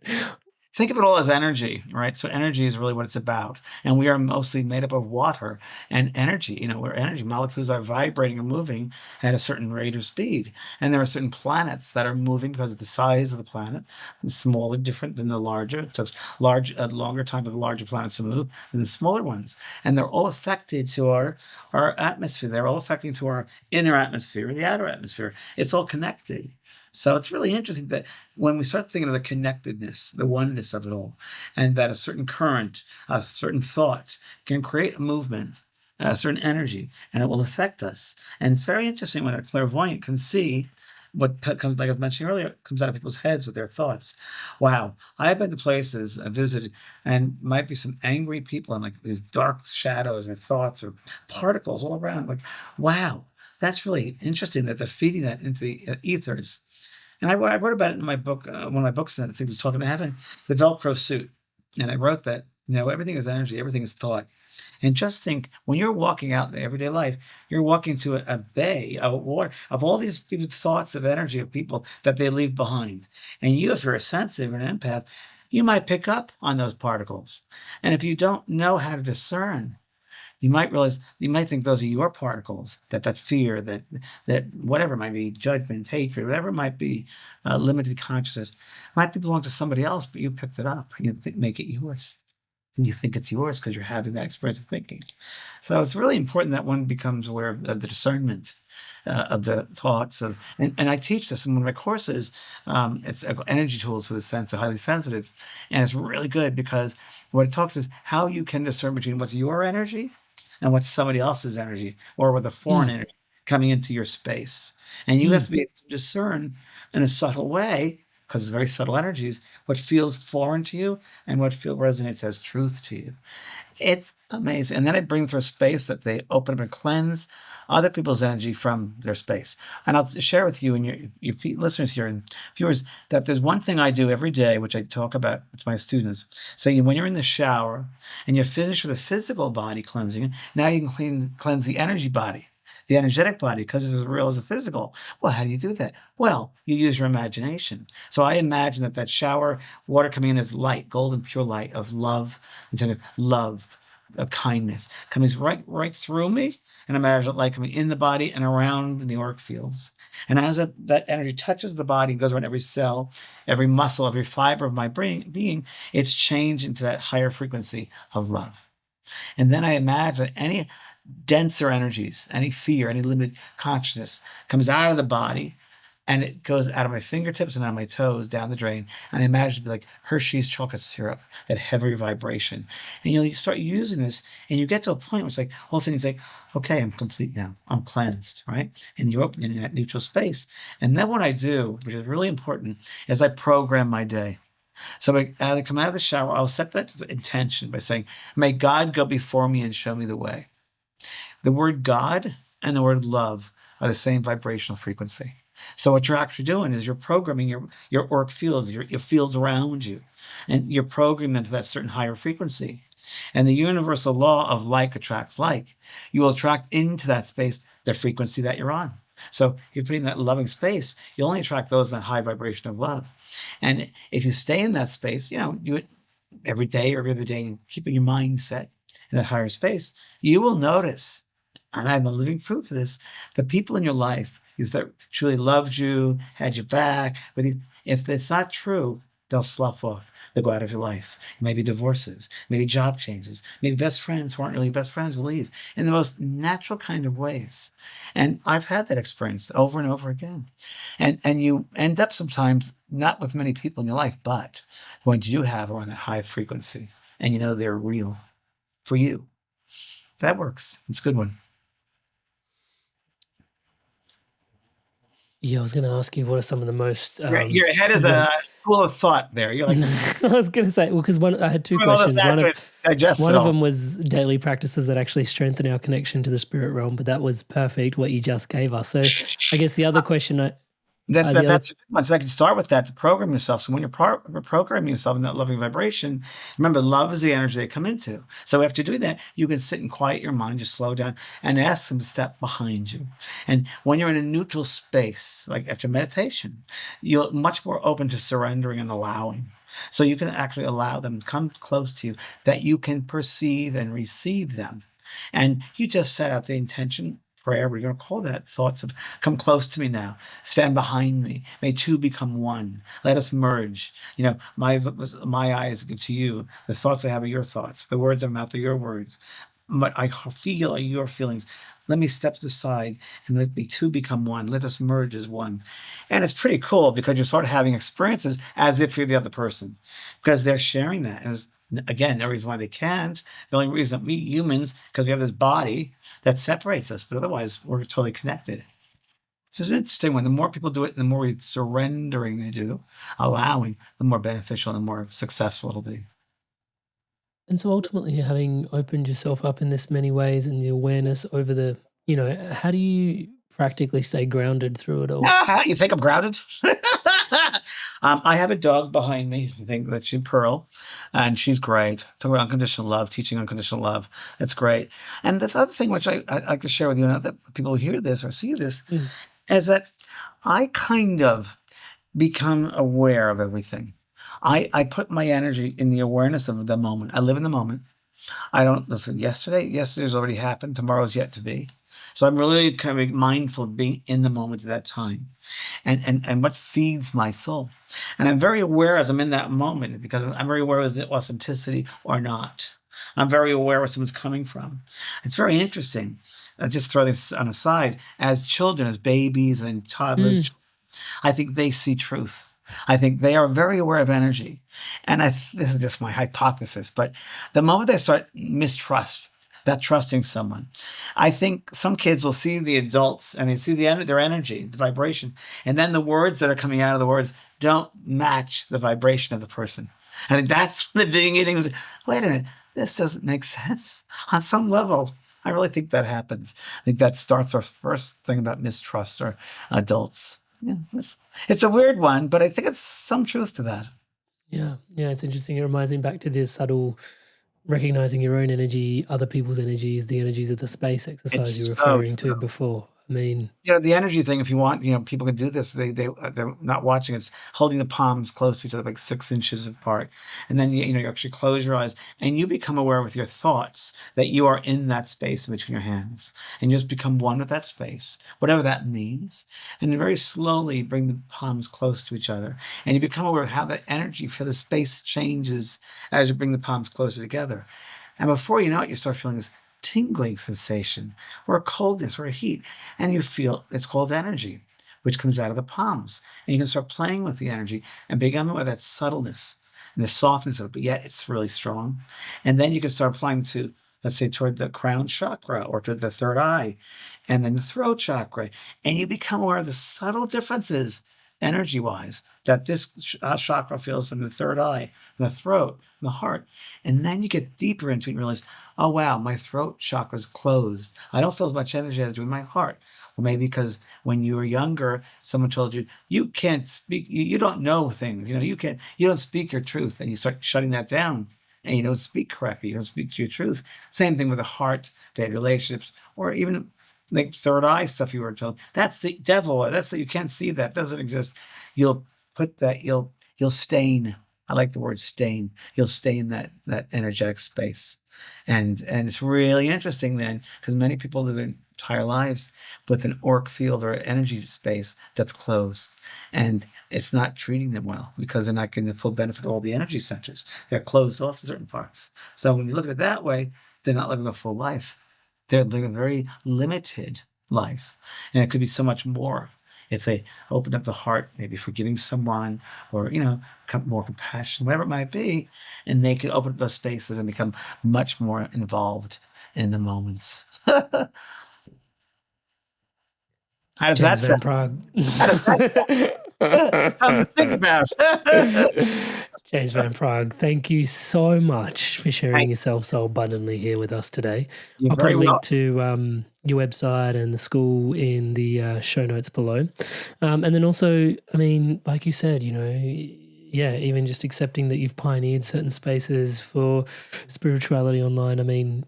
Speaker 1: Think of it all as energy, right? So energy is really what it's about. And we are mostly made up of water and energy. Where energy molecules are vibrating and moving at a certain rate of speed. And there are certain planets that are moving because of the size of the planet. The smaller, different than the larger. It takes a longer time for the larger planets to move than the smaller ones. And they're all affected to our atmosphere. They're all affecting to our inner atmosphere, the outer atmosphere. It's all connected. So it's really interesting that when we start thinking of the connectedness, the oneness of it all, and that a certain current, a certain thought can create a movement, a certain energy, and it will affect us. And it's very interesting when a clairvoyant can see what comes, like I was mentioning earlier, comes out of people's heads with their thoughts. Wow. I've been to places I visited, and might be some angry people and like these dark shadows or thoughts or particles all around. Like, wow, that's really interesting that they're feeding that into the ethers. And I wrote about it in my book, one of my books, that I think was talking about having the Velcro suit. And I wrote that, everything is energy, everything is thought. And just think, when you're walking out in the everyday life, you're walking to a bay of water, of all these people's thoughts of energy of people that they leave behind. And if you're a sensitive or an empath, you might pick up on those particles. And if you don't know how to discern, you might think those are your particles, that fear, that whatever it might be, judgment, hatred, whatever it might be, limited consciousness, might belong to somebody else, but you picked it up and you make it yours. And you think it's yours because you're having that experience of thinking. So it's really important that one becomes aware of the discernment of the thoughts and I teach this in one of my courses. It's energy tools for the sense of highly sensitive. And it's really good because what it talks is how you can discern between what's your energy and what's somebody else's energy, or with a foreign
Speaker 2: Mm.
Speaker 1: energy coming into your space. And you have to be able to discern in a subtle way, because it's very subtle energies, what feels foreign to you and what resonates as truth to you. It's amazing. And then I bring them through a space that they open up and cleanse other people's energy from their space. And I'll share with you and your listeners here and viewers that there's one thing I do every day, which I talk about to my students. So when you're in the shower and you're finished with the physical body cleansing, now you can cleanse the energy body, the energetic body, because it's as real as the physical. Well, how do you do that? Well, you use your imagination. So I imagine that shower water coming in is light, golden pure light of love, love, of kindness coming right through me, and imagine it like coming in the body and around in the auric fields. And as that energy touches the body and goes around every cell, every muscle, every fiber of my being, it's changed into that higher frequency of love. And then I imagine any denser energies, any fear, any limited consciousness comes out of the body, and it goes out of my fingertips and out of my toes down the drain. And I imagine it to be like Hershey's chocolate syrup, that heavy vibration. And you start using this, and you get to a point where it's like, all of a sudden, it's like, okay, I'm complete now. I'm cleansed, right? And you're open in that neutral space. And then what I do, which is really important, is I program my day. So as I come out of the shower, I'll set that intention by saying, may God go before me and show me the way. The word God and the word love are the same vibrational frequency. So what you're actually doing is you're programming your auric fields, your fields around you, and you're programming into that certain higher frequency. And the universal law of like attracts like. You will attract into that space the frequency that you're on. So if you're putting that loving space, you only attract those in that high vibration of love. And if you stay in that space, you every day or every other day, and keeping your mind set in that higher space, you will notice, and I'm a living proof of this, the people in your life that truly loved you, had your back, but if it's not true, they'll slough off. They'll go out of your life. Maybe divorces, maybe job changes, maybe best friends who aren't really best friends will leave in the most natural kind of ways. And I've had that experience over and over again. And you end up sometimes not with many people in your life, but the ones you have are on that high frequency, and they're real for you. That works. It's a good one.
Speaker 2: Yeah, I was going to ask you what are some of the most.
Speaker 1: Your head is a full of thought there. You're like,
Speaker 2: I was going to say, well, because I had two questions. One of them was daily practices that actually strengthen our connection to the spirit realm, but that was perfect what you just gave us. So I guess the other question.
Speaker 1: That's once I can start with that to program yourself. So when you're programming yourself in that loving vibration, remember, love is the energy they come into. So after doing that, you can sit and quiet your mind, just slow down and ask them to step behind you. And when you're in a neutral space, like after meditation, you're much more open to surrendering and allowing. So you can actually allow them to come close to you, that you can perceive and receive them. And you just set out the intention, prayer, we're going to call that, thoughts of come close to me now, stand behind me, may two become one, let us merge. My eyes give to you, the thoughts I have are your thoughts, the words of my mouth are your words, what I feel are your feelings. Let me step to the side and let me two become one. Let us merge as one. And it's pretty cool because you start having experiences as if you're the other person, because they're sharing that. And again, no reason why they can't. The only reason we humans, because we have this body that separates us, but otherwise we're totally connected. This is an interesting one. The more people do it, the more surrendering they do, allowing, the more beneficial and the more successful it'll be.
Speaker 2: And so ultimately, having opened yourself up in this many ways and the awareness over how do you practically stay grounded through it all?
Speaker 1: You think I'm grounded? I have a dog behind me. I think that she's Pearl, and she's great. Talking about unconditional love, teaching unconditional love. That's great. And the other thing which I like to share with you, and that people who hear this or see this, is that I kind of become aware of everything. I put my energy in the awareness of the moment. I live in the moment. I don't live for yesterday's already happened. Tomorrow's yet to be. So I'm really kind of mindful of being in the moment at that time and what feeds my soul. And I'm very aware as I'm in that moment, because I'm very aware of the authenticity or not. I'm very aware where someone's coming from. It's very interesting. I'll just throw this on a side. As children, as babies and toddlers, I think they see truth. I think they are very aware of energy. And this is just my hypothesis, but the moment they start mistrust, that trusting someone. I think some kids will see the adults and they see their energy, the vibration, and then the words that are coming out of the words don't match the vibration of the person. I think that's the beginning. Wait a minute, this doesn't make sense on some level. I really think that happens. I think that starts our first thing about mistrust or adults. Yeah, it's a weird one, but I think it's some truth to that.
Speaker 2: Yeah, it's interesting. It reminds me back to this subtle recognizing your own energy, other people's energies, the energies of the space exercise you were referring to before. I mean,
Speaker 1: the energy thing, if you want, people can do this. They're not watching. It's holding the palms close to each other, like 6 inches apart. And then, you actually close your eyes and you become aware with your thoughts that you are in that space in between your hands. And you just become one with that space, whatever that means. And then very slowly bring the palms close to each other. And you become aware of how the energy for the space changes as you bring the palms closer together. And before you know it, you start feeling this tingling sensation or a coldness or a heat, and you feel it's called energy, which comes out of the palms. And you can start playing with the energy and become aware of that subtleness and the softness of it, but yet it's really strong. And then you can start applying to, let's say, toward the crown chakra or to the third eye, and then the throat chakra. And you become aware of the subtle differences energy-wise that this chakra feels in the third eye, in the throat, in the heart. And then you get deeper into it and realize, oh, wow, my throat chakra is closed. I don't feel as much energy as I do in my heart. Well, maybe because when you were younger, someone told you, you can't speak, you don't know things, you don't speak your truth, and you start shutting that down. And you don't speak correctly. You don't speak your truth. Same thing with the heart, bad relationships, or even like third eye stuff you were told. That's the devil. You can't see that. Doesn't exist. You'll put that. You'll stain. I like the word stain. You'll stain that energetic space, and it's really interesting then, because many people live their entire lives with an auric field or energy space that's closed, and it's not treating them well because they're not getting the full benefit of all the energy centers. They're closed off to certain parts. So when you look at it that way, they're not living a full life. They're living a very limited life. And it could be so much more if they open up the heart, maybe forgiving someone or, more compassion, whatever it might be, and they could open up those spaces and become much more involved in the moments. How does that sound?
Speaker 2: Praagh.
Speaker 1: How does that sound? Something to think about.
Speaker 2: James Van Praagh, thank you so much for sharing yourself so abundantly here with us today. I'll put a link to your website and the school in the show notes below. And then also, like you said, even just accepting that you've pioneered certain spaces for spirituality online.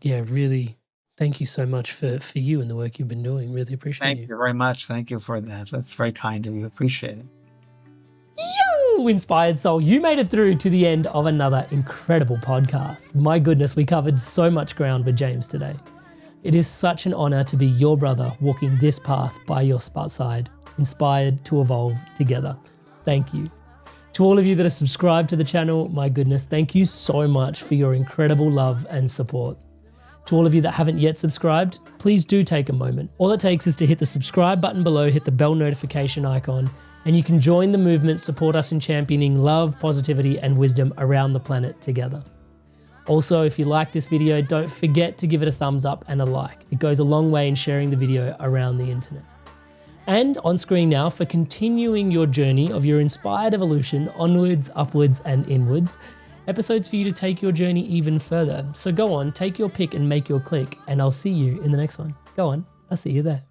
Speaker 2: Really, thank you so much for you and the work you've been doing. Really appreciate it.
Speaker 1: Thank you very much. Thank you for that. That's very kind of you. Appreciate it.
Speaker 2: Yo, inspired soul, you made it through to the end of another incredible podcast. My goodness, we covered so much ground with James today. It is such an honor to be your brother walking this path by your side, inspired to evolve together. Thank you. To all of you that are subscribed to the channel, my goodness, thank you so much for your incredible love and support. To all of you that haven't yet subscribed, please do take a moment. All it takes is to hit the subscribe button below, hit the bell notification icon, and you can join the movement, support us in championing love, positivity, and wisdom around the planet together. Also, if you like this video, don't forget to give it a thumbs up and a like. It goes a long way in sharing the video around the internet. And on screen now, for continuing your journey of your inspired evolution onwards, upwards, and inwards, episodes for you to take your journey even further. So go on, take your pick and make your click, and I'll see you in the next one. Go on, I'll see you there.